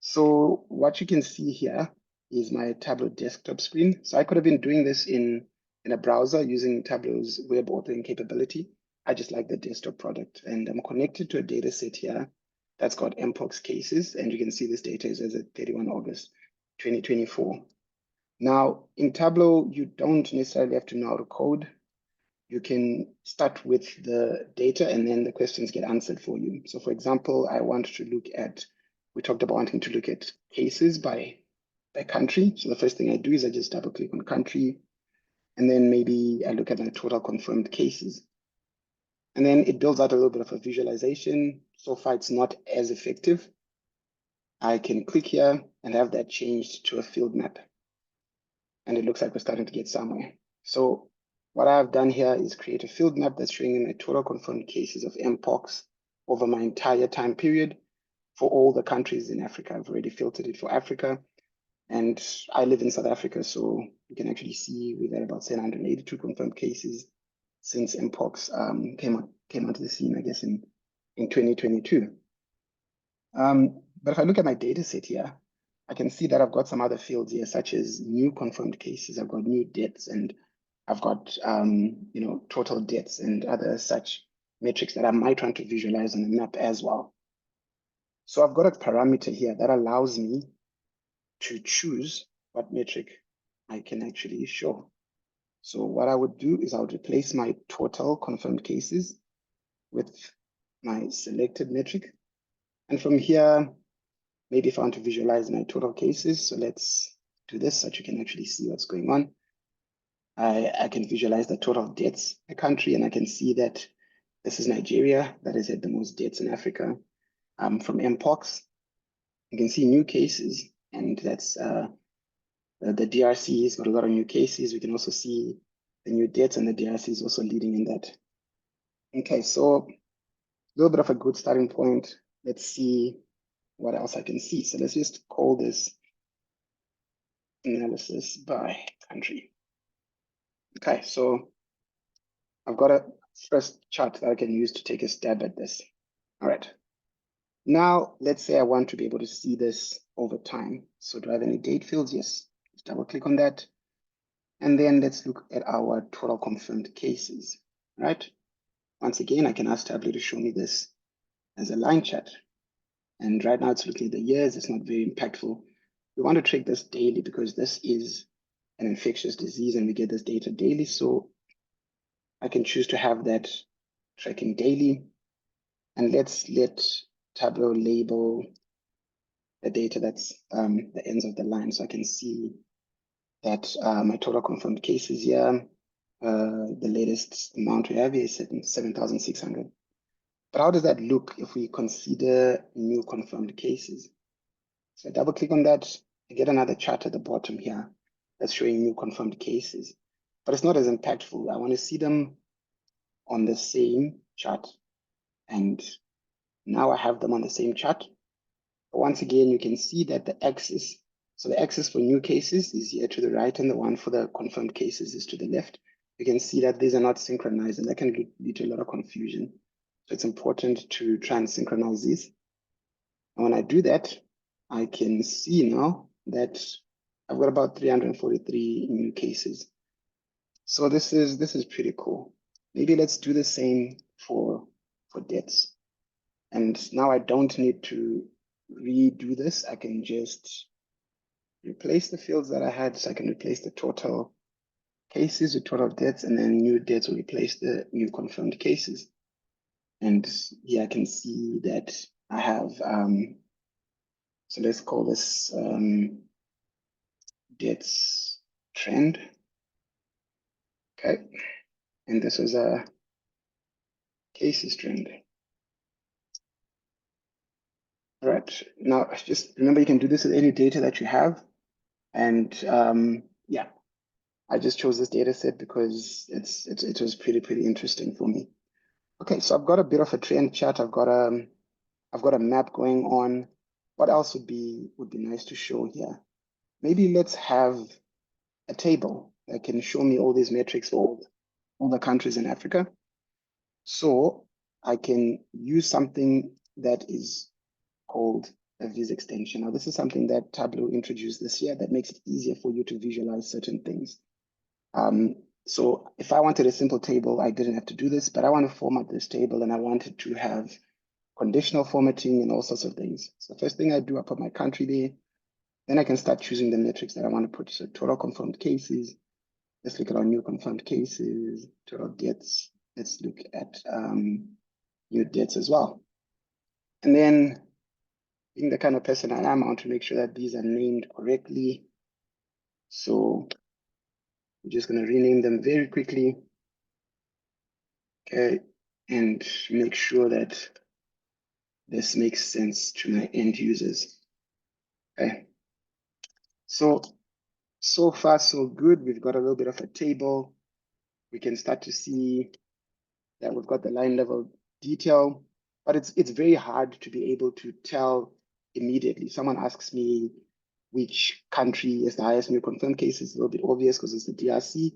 So what you can see here is my Tableau desktop screen. So I could have been doing this in a browser using Tableau's web authoring capability. I just like the desktop product, and I'm connected to a data set here that's got mpox cases, and you can see this data is as of 31 August 2024. Now in Tableau, you don't necessarily have to know how to code. You can start with the data and then the questions get answered for you. So for example, I want to look at, we talked about wanting to look at cases by country. So the first thing I do is I just double click on country, and then maybe I look at my total confirmed cases. And then it builds out a little bit of a visualization. So far it's not as effective. I can click here and have that changed to a field map. And it looks like we're starting to get somewhere. So what I've done here is create a field map that's showing me my total confirmed cases of mpox over my entire time period for all the countries in Africa. I've already filtered it for Africa. And I live in South Africa, so you can actually see we've had about 782 confirmed cases since mpox came onto the scene, I guess, in 2022. But if I look at my data set here, I can see that I've got some other fields here, such as new confirmed cases. I've got new deaths, and I've got total deaths and other such metrics that I might want to visualize on the map as well. So I've got a parameter here that allows me to choose what metric I can actually show. So what I would do is I would replace my total confirmed cases with my selected metric. And from here, maybe if I want to visualize my total cases, so let's do this so that you can actually see what's going on. I can visualize the total deaths per country, and I can see that this is Nigeria that has had the most deaths in Africa. from mpox. You can see new cases, and that's the DRC has got a lot of new cases. We can also see the new deaths, and the DRC is also leading in that. Okay, so a little bit of a good starting point. Let's see what else I can see. So let's just call this analysis by country. Okay, so I've got a first chart that I can use to take a stab at this. All right. Now, let's say I want to be able to see this over time. So do I have any date fields? Yes. Let's double click on that. And then let's look at our total confirmed cases, right? Once again, I can ask Tableau to show me this as a line chart. And right now it's looking at the years. It's not very impactful. We want to track this daily because this is an infectious disease and we get this data daily. So I can choose to have that tracking daily. And let's let Tableau label the data that's the ends of the line. So I can see that my total confirmed cases here, the latest amount we have here is 7,600. But how does that look if we consider new confirmed cases? So I double click on that, I get another chart at the bottom here that's showing new confirmed cases, but it's not as impactful. I want to see them on the same chart. And now I have them on the same chart. But once again, you can see that the axis, so the axis for new cases is here to the right, and the one for the confirmed cases is to the left. You can see that these are not synchronized, and that can lead to a lot of confusion. So it's important to try and synchronize these. And when I do that, I can see now that I've got about 343 new cases. So this is pretty cool. Maybe let's do the same for deaths. And now I don't need to redo this. I can just replace the fields that I had. So I can replace the total cases with total deaths, and then new deaths will replace the new confirmed cases. And here I can see that I have, so let's call this deaths trend. Okay. And this was a cases trend. All right. Now, just remember, you can do this with any data that you have. And yeah, I just chose this data set because it was pretty interesting for me. Okay, so I've got a bit of a trend chart. I've got a map going on. What else would be nice to show here? Maybe let's have a table that can show me all these metrics for all the countries in Africa. So I can use something that is called a viz extension. Now, this is something that Tableau introduced this year that makes it easier for you to visualize certain things. So if I wanted a simple table, I didn't have to do this, but I want to format this table and I wanted to have conditional formatting and all sorts of things. So first thing I do, I put my country there. Then I can start choosing the metrics that I want to put. So total confirmed cases. Let's look at our new confirmed cases, total deaths. Let's look at new deaths as well. And then being the kind of person I am, I want to make sure that these are named correctly. So I'm just going to rename them very quickly. Okay, and make sure that this makes sense to my end users. Okay, so far so good. We've got a little bit of a table. We can start to see that we've got the line level detail, but it's very hard to be able to tell immediately. Someone asks me which country is the highest new confirmed cases, it's a little bit obvious because it's the DRC.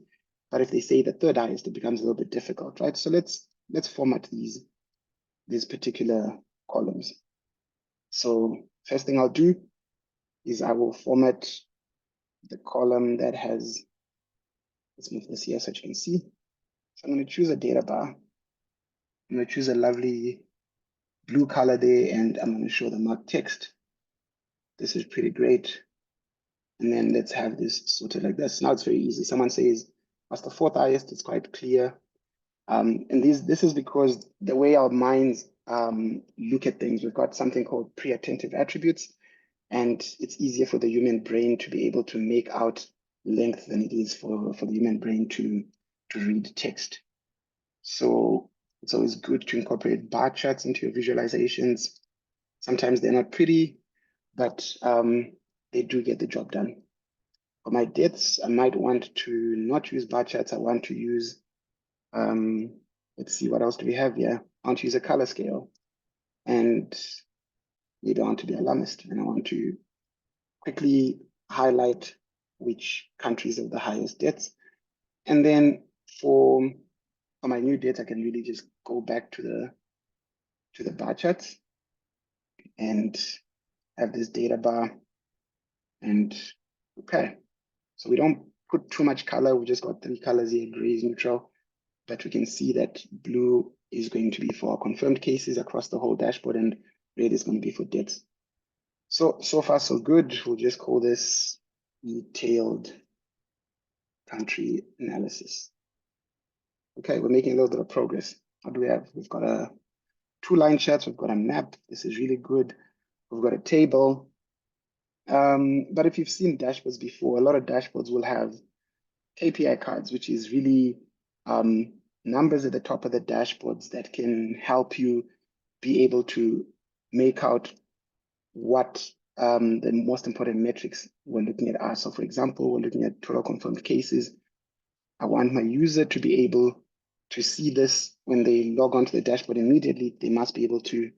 But if they say the third highest, it becomes a little bit difficult, right? So let's format these particular columns. So first thing I'll do is I will format the column that has, let's move this here so you can see. So I'm going to choose a data bar. I'm going to choose a lovely blue color there, and I'm going to show the marked text. This is pretty great. And then let's have this sorted like this. Now it's very easy. Someone says, what's the fourth highest? It's quite clear. And this is because the way our minds look at things, we've got something called pre-attentive attributes, and it's easier for the human brain to be able to make out length than it is for the human brain to read text. So it's always good to incorporate bar charts into your visualizations. Sometimes they're not pretty, but they do get the job done. For my deaths, I might want to not use bar charts. I want to use, let's see, what else do we have here? I want to use a color scale. And maybe I want to be alarmist, and I want to quickly highlight which countries have the highest deaths. And then for my new data, I can really just go back to the bar charts and have this data bar. And okay, so we don't put too much color. We just got 3 colors here. Gray is neutral, but we can see that blue is going to be for our confirmed cases across the whole dashboard, and red is going to be for deaths. So far so good. We'll just call this detailed country analysis. Okay, we're making a little bit of progress. What do we have? We've got a 2-line charts. We've got a map. This is really good. We've got a table. But if you've seen dashboards before, a lot of dashboards will have KPI cards, which is really numbers at the top of the dashboards that can help you be able to make out what the most important metrics we're looking at are. So for example, we're looking at total confirmed cases. I want my user to be able to see this when they log onto the dashboard immediately. They must be able to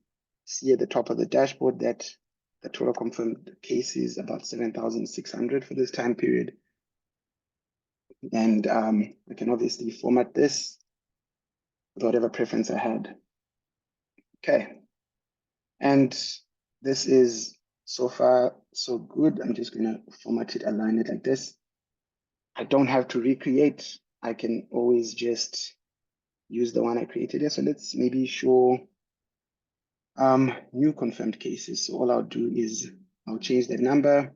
see at the top of the dashboard that the total confirmed case is about 7,600 for this time period. And I can obviously format this with whatever preference I had. Okay. And this is so far so good. I'm just going to format it, align it like this. I don't have to recreate. I can always just use the one I created here. So let's maybe show new confirmed cases. So all I'll do is I'll change the number,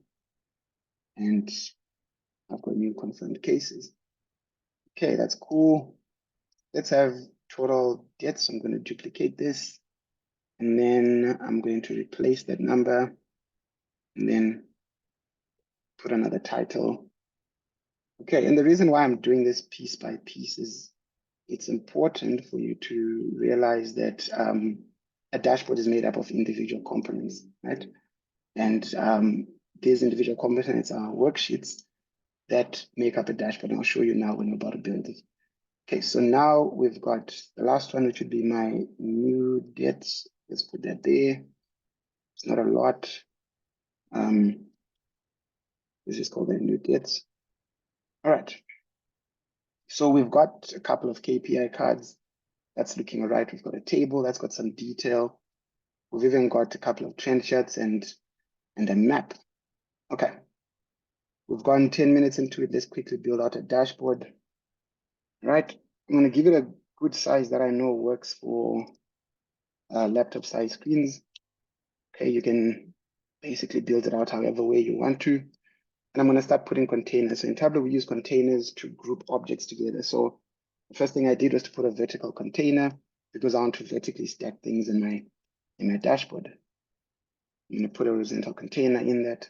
and I've got new confirmed cases. Okay, that's cool. Let's have total deaths. I'm going to duplicate this, and then I'm going to replace that number, and then put another title. Okay, and the reason why I'm doing this piece by piece is it's important for you to realize that a dashboard is made up of individual components, right? And these individual components are worksheets that make up a dashboard. And I'll show you now when we're about to build it. Okay, so now we've got the last one, which would be my new dates. Let's put that there. It's not a lot. This is called the new dates. All right. So we've got a couple of KPI cards. That's looking all right. We've got a table that's got some detail. We've even got a couple of trend charts and a map. Okay. We've gone 10 minutes into it. Let's quickly build out a dashboard. Right. I'm going to give it a good size that I know works for laptop size screens. Okay, you can basically build it out however way you want to. And I'm going to start putting containers. So in Tableau, we use containers to group objects together. So the first thing I did was to put a vertical container because I want to vertically stack things in my dashboard. I'm going to put a horizontal container in that.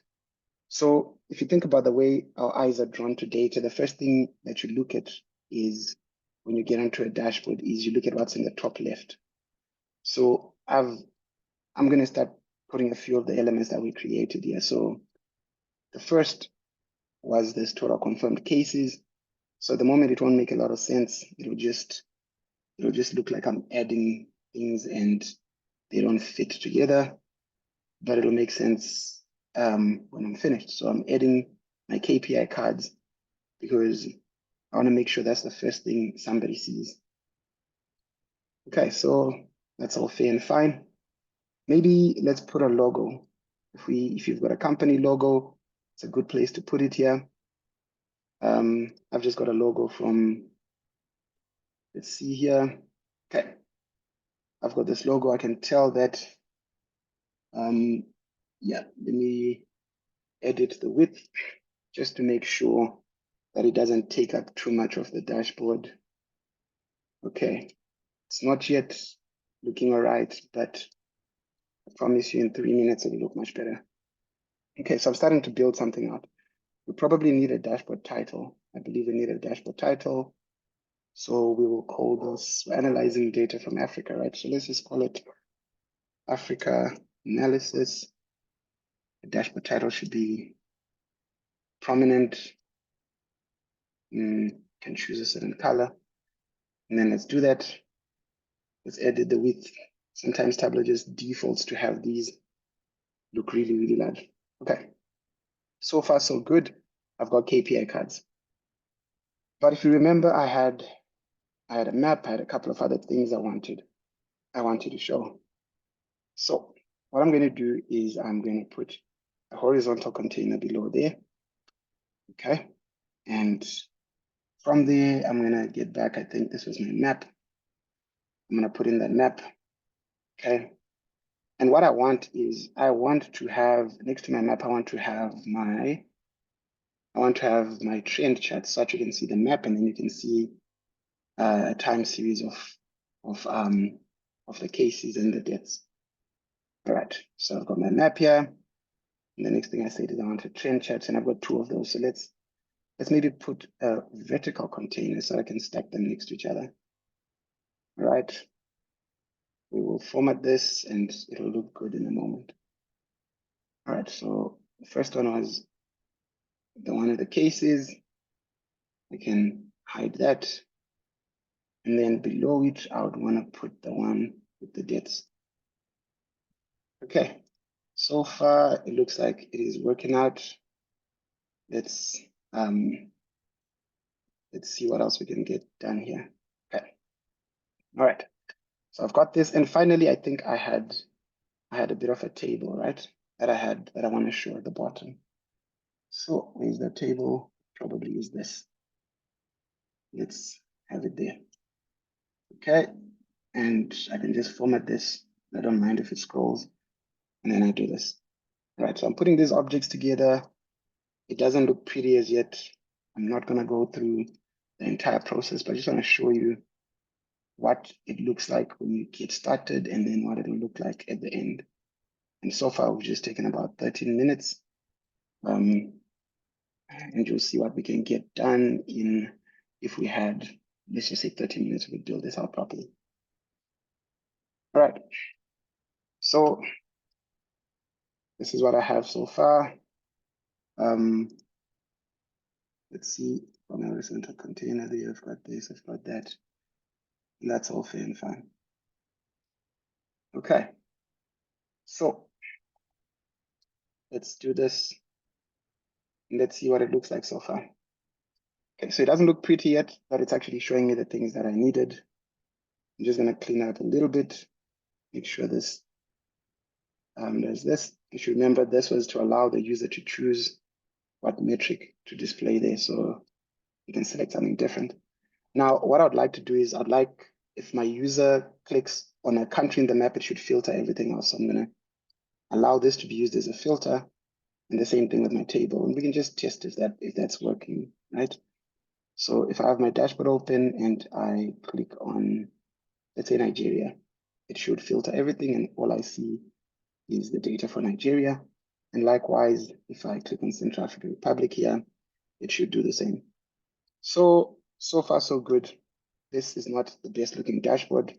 So if you think about the way our eyes are drawn to data, the first thing that you look at is when you get onto a dashboard is you look at what's in the top left. So I'm going to start putting a few of the elements that we created here. So the first was this total confirmed cases. So at the moment, it won't make a lot of sense. It'll just look like I'm adding things and they don't fit together, but it'll make sense when I'm finished. So I'm adding my KPI cards because I want to make sure that's the first thing somebody sees. Okay, so that's all fair and fine. Maybe let's put a logo. If you've got a company logo, it's a good place to put it here. I've just got a logo from, let's see here. Okay, I've got this logo. I can tell that, yeah, let me edit the width just to make sure that it doesn't take up too much of the dashboard. Okay, it's not yet looking all right, but I promise you in 3 minutes it'll look much better. Okay, so I'm starting to build something out. We probably need a dashboard title. I believe we need a dashboard title. So we will call this, we're analyzing data from Africa, right? So let's just call it Africa analysis. The dashboard title should be prominent. Can choose a certain color. And then let's do that. Let's edit the width. Sometimes Tableau just defaults to have these look really, really large. Okay. So far, so good. I've got KPI cards. But if you remember, I had a map, I had a couple of other things I wanted to show. So what I'm going to do is I'm going to put a horizontal container below there. Okay. And from there, I'm going to get back. I think this was my map. I'm going to put in that map. Okay. And what I want is I want to have next to my map, I want to have my trend chart so that you can see the map and then you can see a time series of the cases and the deaths. All right, so I've got my map here. And the next thing I said is I want a trend chart, and I've got two of those. So let's maybe put a vertical container so I can stack them next to each other. All right. We will format this and it'll look good in a moment. All right, so the first one was the one of the cases. I can hide that. And then below it, I would want to put the one with the deaths. Okay, so far it looks like it is working out. Let's see what else we can get done here. Okay, all right. So I've got this, and finally, I think I had a bit of a table, right? That I want to show at the bottom. So where's the table? Probably is this. Let's have it there. Okay, and I can just format this. I don't mind if it scrolls, and then I do this. All right, so I'm putting these objects together. It doesn't look pretty as yet. I'm not gonna go through the entire process, but I just wanna show you what it looks like when you get started and then what it'll look like at the end. And so far, we've just taken about 13 minutes. And you'll see what we can get done in, if we had, let's just say 30 minutes, we could build this out properly. All right, so this is what I have so far. Let's see, from a horizontal container there, I've got this, I've got that. And that's all fair and fine. Okay, so let's do this. And let's see what it looks like so far. Okay, so it doesn't look pretty yet, but it's actually showing me the things that I needed. I'm just gonna clean up a little bit, make sure this, there's this. You should remember this was to allow the user to choose what metric to display there. So you can select something different. Now, what I'd like to do is I'd like, if my user clicks on a country in the map, it should filter everything else. So I'm gonna allow this to be used as a filter, and the same thing with my table. And we can just test if that's working, right? So if I have my dashboard open and I click on, let's say Nigeria, it should filter everything and all I see is the data for Nigeria. And likewise, if I click on Central African Republic here, it should do the same. So far so good. This is not the best looking dashboard,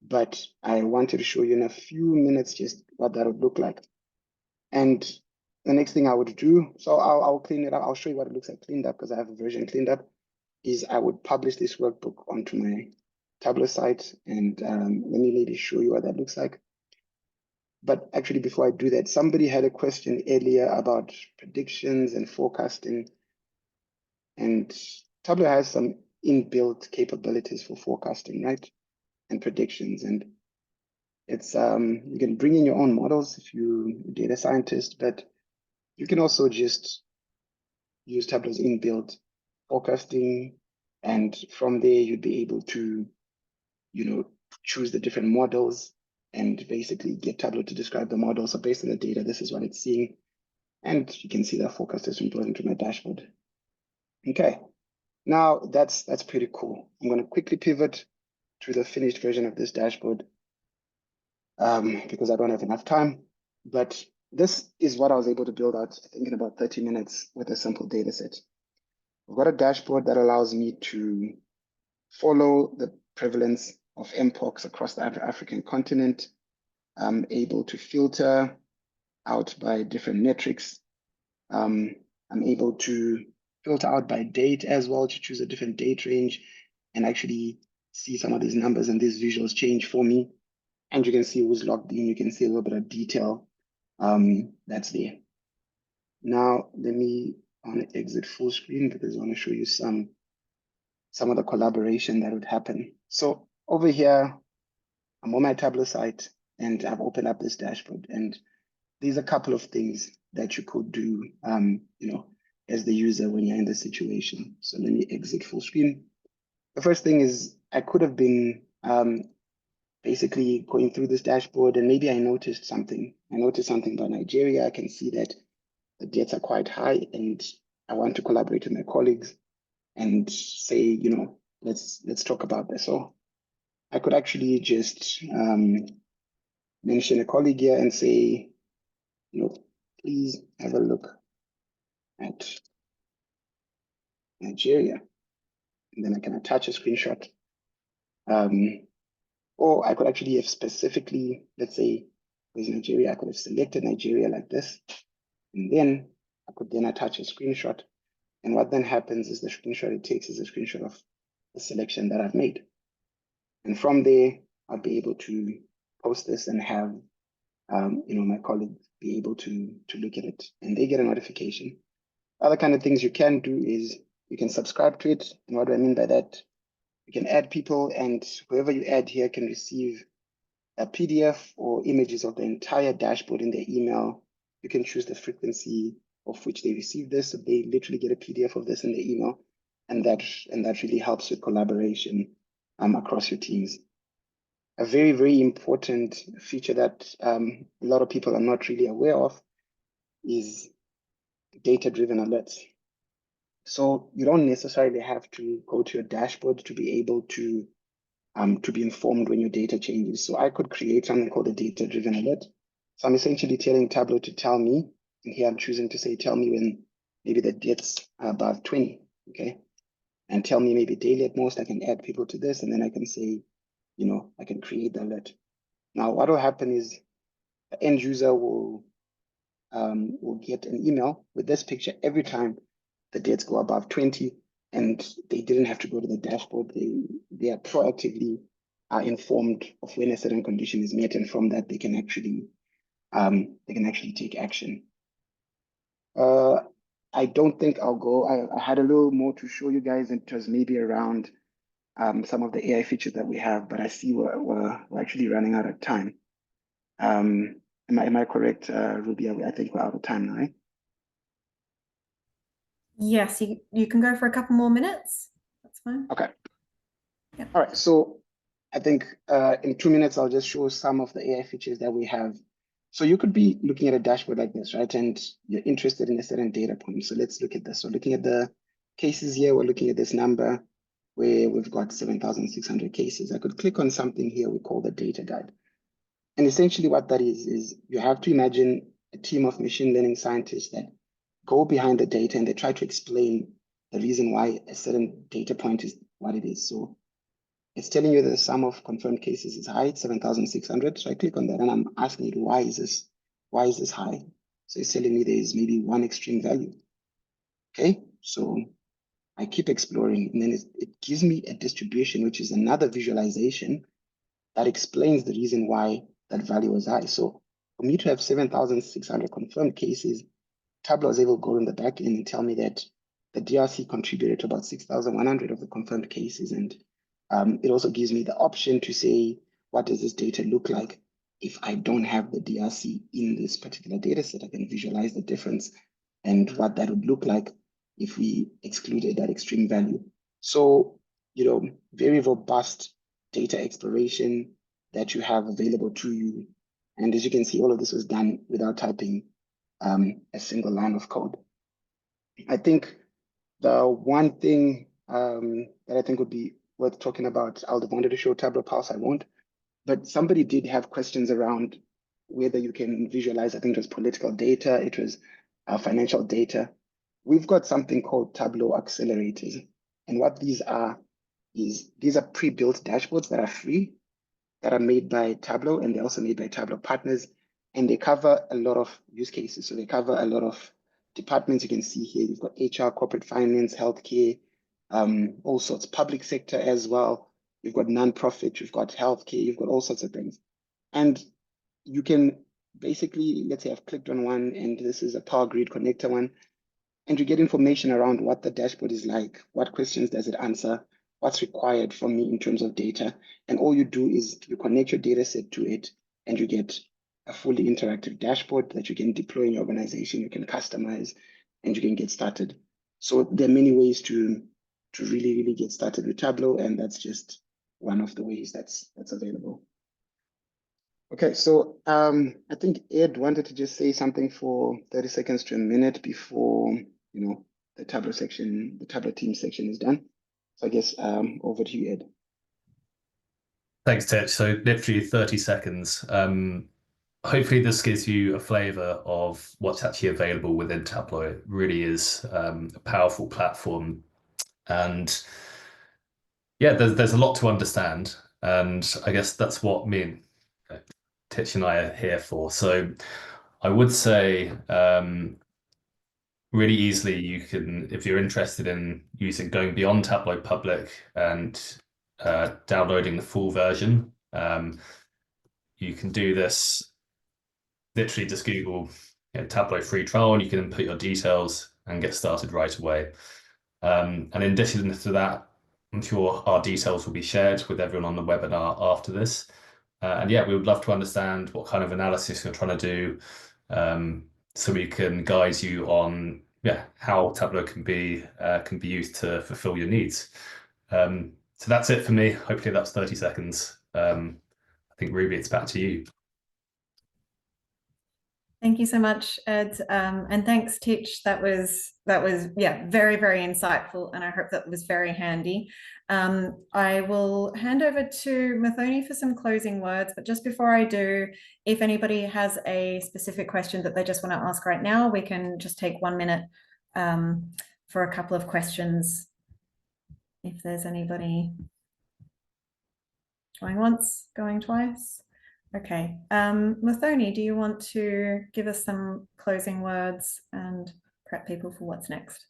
but I wanted to show you in a few minutes just what that would look like. And the next thing I would do, so I'll clean it up. I'll show you what it looks like cleaned up because I have a version cleaned up, is I would publish this workbook onto my Tableau site. And let me maybe show you what that looks like. But actually, before I do that, somebody had a question earlier about predictions and forecasting. And Tableau has some inbuilt capabilities for forecasting, right? And predictions. And it's you can bring in your own models if you're a data scientist, but you can also just use Tableau's inbuilt forecasting. And from there, you'd be able to, choose the different models and basically get Tableau to describe the model. So based on the data, this is what it's seeing. And you can see that forecast is built into my dashboard. Okay, now that's pretty cool. I'm going to quickly pivot to the finished version of this dashboard because I don't have enough time. But this is what I was able to build out, I think, in about 30 minutes with a simple data set. I've got a dashboard that allows me to follow the prevalence of mpox across the African continent. I'm able to filter out by different metrics. I'm able to filter out by date as well to choose a different date range and actually see some of these numbers and these visuals change for me. And you can see who's logged in. You can see a little bit of detail that's there. Now, let me exit full screen because I want to show you some of the collaboration that would happen. So over here, I'm on my Tableau site and I've opened up this dashboard, and there's a couple of things that you could do, as the user when you're in this situation. So let me exit full screen. The first thing is I could have been basically going through this dashboard, and maybe I noticed something. I noticed something about Nigeria. I can see that the dates are quite high, and I want to collaborate with my colleagues and say, let's talk about this. So I could actually just mention a colleague here and say, please have a look at Nigeria. And then I can attach a screenshot. Or I could actually have specifically, let's say, with Nigeria, I could have selected Nigeria like this. And then I could then attach a screenshot. And what then happens is the screenshot it takes is a screenshot of the selection that I've made. And from there, I'll be able to post this and have my colleagues be able to look at it, and they get a notification. Other kind of things you can do is you can subscribe to it. And what do I mean by that? You can add people, and whoever you add here can receive a PDF or images of the entire dashboard in their email. You can choose the frequency of which they receive this. So they literally get a PDF of this in their email, and that really helps with collaboration across your teams. A very, very important feature that a lot of people are not really aware of is data-driven alerts. So you don't necessarily have to go to your dashboard to be able to be informed when your data changes. So I could create something called a data-driven alert. So I'm essentially telling Tableau to tell me, and here I'm choosing to say, tell me when maybe the dates are above 20, okay? And tell me maybe daily at most. I can add people to this, and then I can say, I can create the alert. Now, what will happen is the end user will get an email with this picture every time the dates go above 20, and they didn't have to go to the dashboard. They are proactively informed of when a certain condition is met, and from that they can actually take action. I don't think I'll go. I had a little more to show you guys, and it was maybe around some of the AI features that we have, but I see we're actually running out of time. Am I correct, Ruby? I think we're out of time now, right? Yes, you can go for a couple more minutes. That's fine. Okay. Yeah. All right. So I think in 2 minutes, I'll just show some of the AI features that we have. So you could be looking at a dashboard like this, right? And you're interested in a certain data point. So let's look at this. So looking at the cases here, we're looking at this number where we've got 7,600 cases. I could click on something here we call the data guide. And essentially what that is you have to imagine a team of machine learning scientists that go behind the data and they try to explain the reason why a certain data point is what it is. So it's telling you that the sum of confirmed cases is high, 7,600. So I click on that and I'm asking it, why is this high? So it's telling me there's maybe one extreme value. Okay, so I keep exploring, and then it gives me a distribution, which is another visualization that explains the reason why that value was high. So for me to have 7,600 confirmed cases, Tableau was able to go in the back end and tell me that the DRC contributed to about 6,100 of the confirmed cases. And it also gives me the option to say, what does this data look like if I don't have the DRC in this particular data set? I can visualize the difference and what that would look like if we excluded that extreme value. So, very robust data exploration that you have available to you. And as you can see, all of this was done without typing a single line of code. I think the one thing that I think would be worth talking about, I would have wanted to show Tableau Pulse, I won't, but somebody did have questions around whether you can visualize, I think it was political data, it was financial data. We've got something called Tableau accelerators. And what these are is these are pre-built dashboards that are free. that are made by Tableau, and they're also made by Tableau partners, and they cover a lot of use cases. So they cover a lot of departments. You can see here, you've got HR, corporate finance, healthcare, all sorts, public sector as well. You've got nonprofit, you've got healthcare, you've got all sorts of things. And you can basically, let's say I've clicked on one, and this is a Power Grid connector one, and you get information around what the dashboard is like, what questions does it answer, what's required from me in terms of data. And all you do is you connect your data set to it, and you get a fully interactive dashboard that you can deploy in your organization, you can customize, and you can get started. So there are many ways to really, really get started with Tableau, and that's just one of the ways that's available. Okay, so I think Ed wanted to just say something for 30 seconds to a minute before, the Tableau section, the Tableau team section is done. So I guess over to you, Ed. Thanks, Tech. So literally 30 seconds. Hopefully this gives you a flavor of what's actually available within Tableau. It really is a powerful platform. And yeah, there's a lot to understand. And I guess that's what me and Titch and I are here for. So I would say really easily you can, if you're interested in going beyond Tableau Public and downloading the full version, you can do this. Literally just Google Tableau free trial, and you can input your details and get started right away. And in addition to that, I'm sure our details will be shared with everyone on the webinar after this. And yeah, we would love to understand what kind of analysis you're trying to do, so we can guide you on how Tableau can be used to fulfill your needs. So that's it for me. Hopefully that's 30 seconds. I think Ruby, it's back to you. Thank you so much, Ed, and thanks, Titch. That was very, very insightful, and I hope that was very handy. I will hand over to Muthoni for some closing words, but just before I do, if anybody has a specific question that they just want to ask right now, we can just take 1 minute for a couple of questions. If there's anybody going once, going twice. Okay, Muthoni, do you want to give us some closing words and prep people for what's next?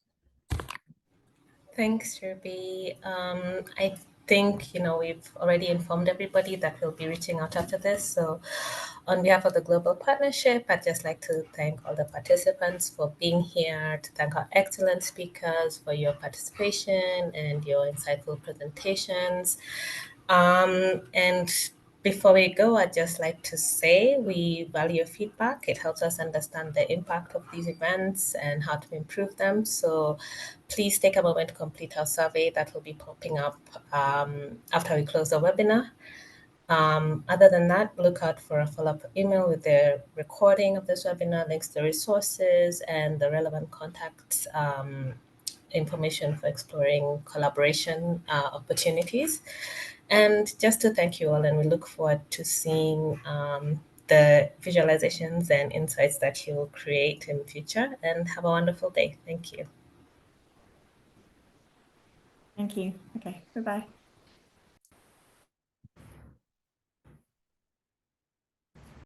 Thanks, Ruby. I think, we've already informed everybody that we'll be reaching out after this. So on behalf of the Global Partnership, I'd just like to thank all the participants for being here, to thank our excellent speakers for your participation and your insightful presentations. And before we go, I'd just like to say we value your feedback. It helps us understand the impact of these events and how to improve them. So please take a moment to complete our survey that will be popping up after we close the webinar. Other than that, look out for a follow-up email with the recording of this webinar, links to resources, and the relevant contacts information for exploring collaboration opportunities. And just to thank you all, and we look forward to seeing the visualizations and insights that you'll create in the future, and have a wonderful day. Thank you. Thank you. Okay, goodbye.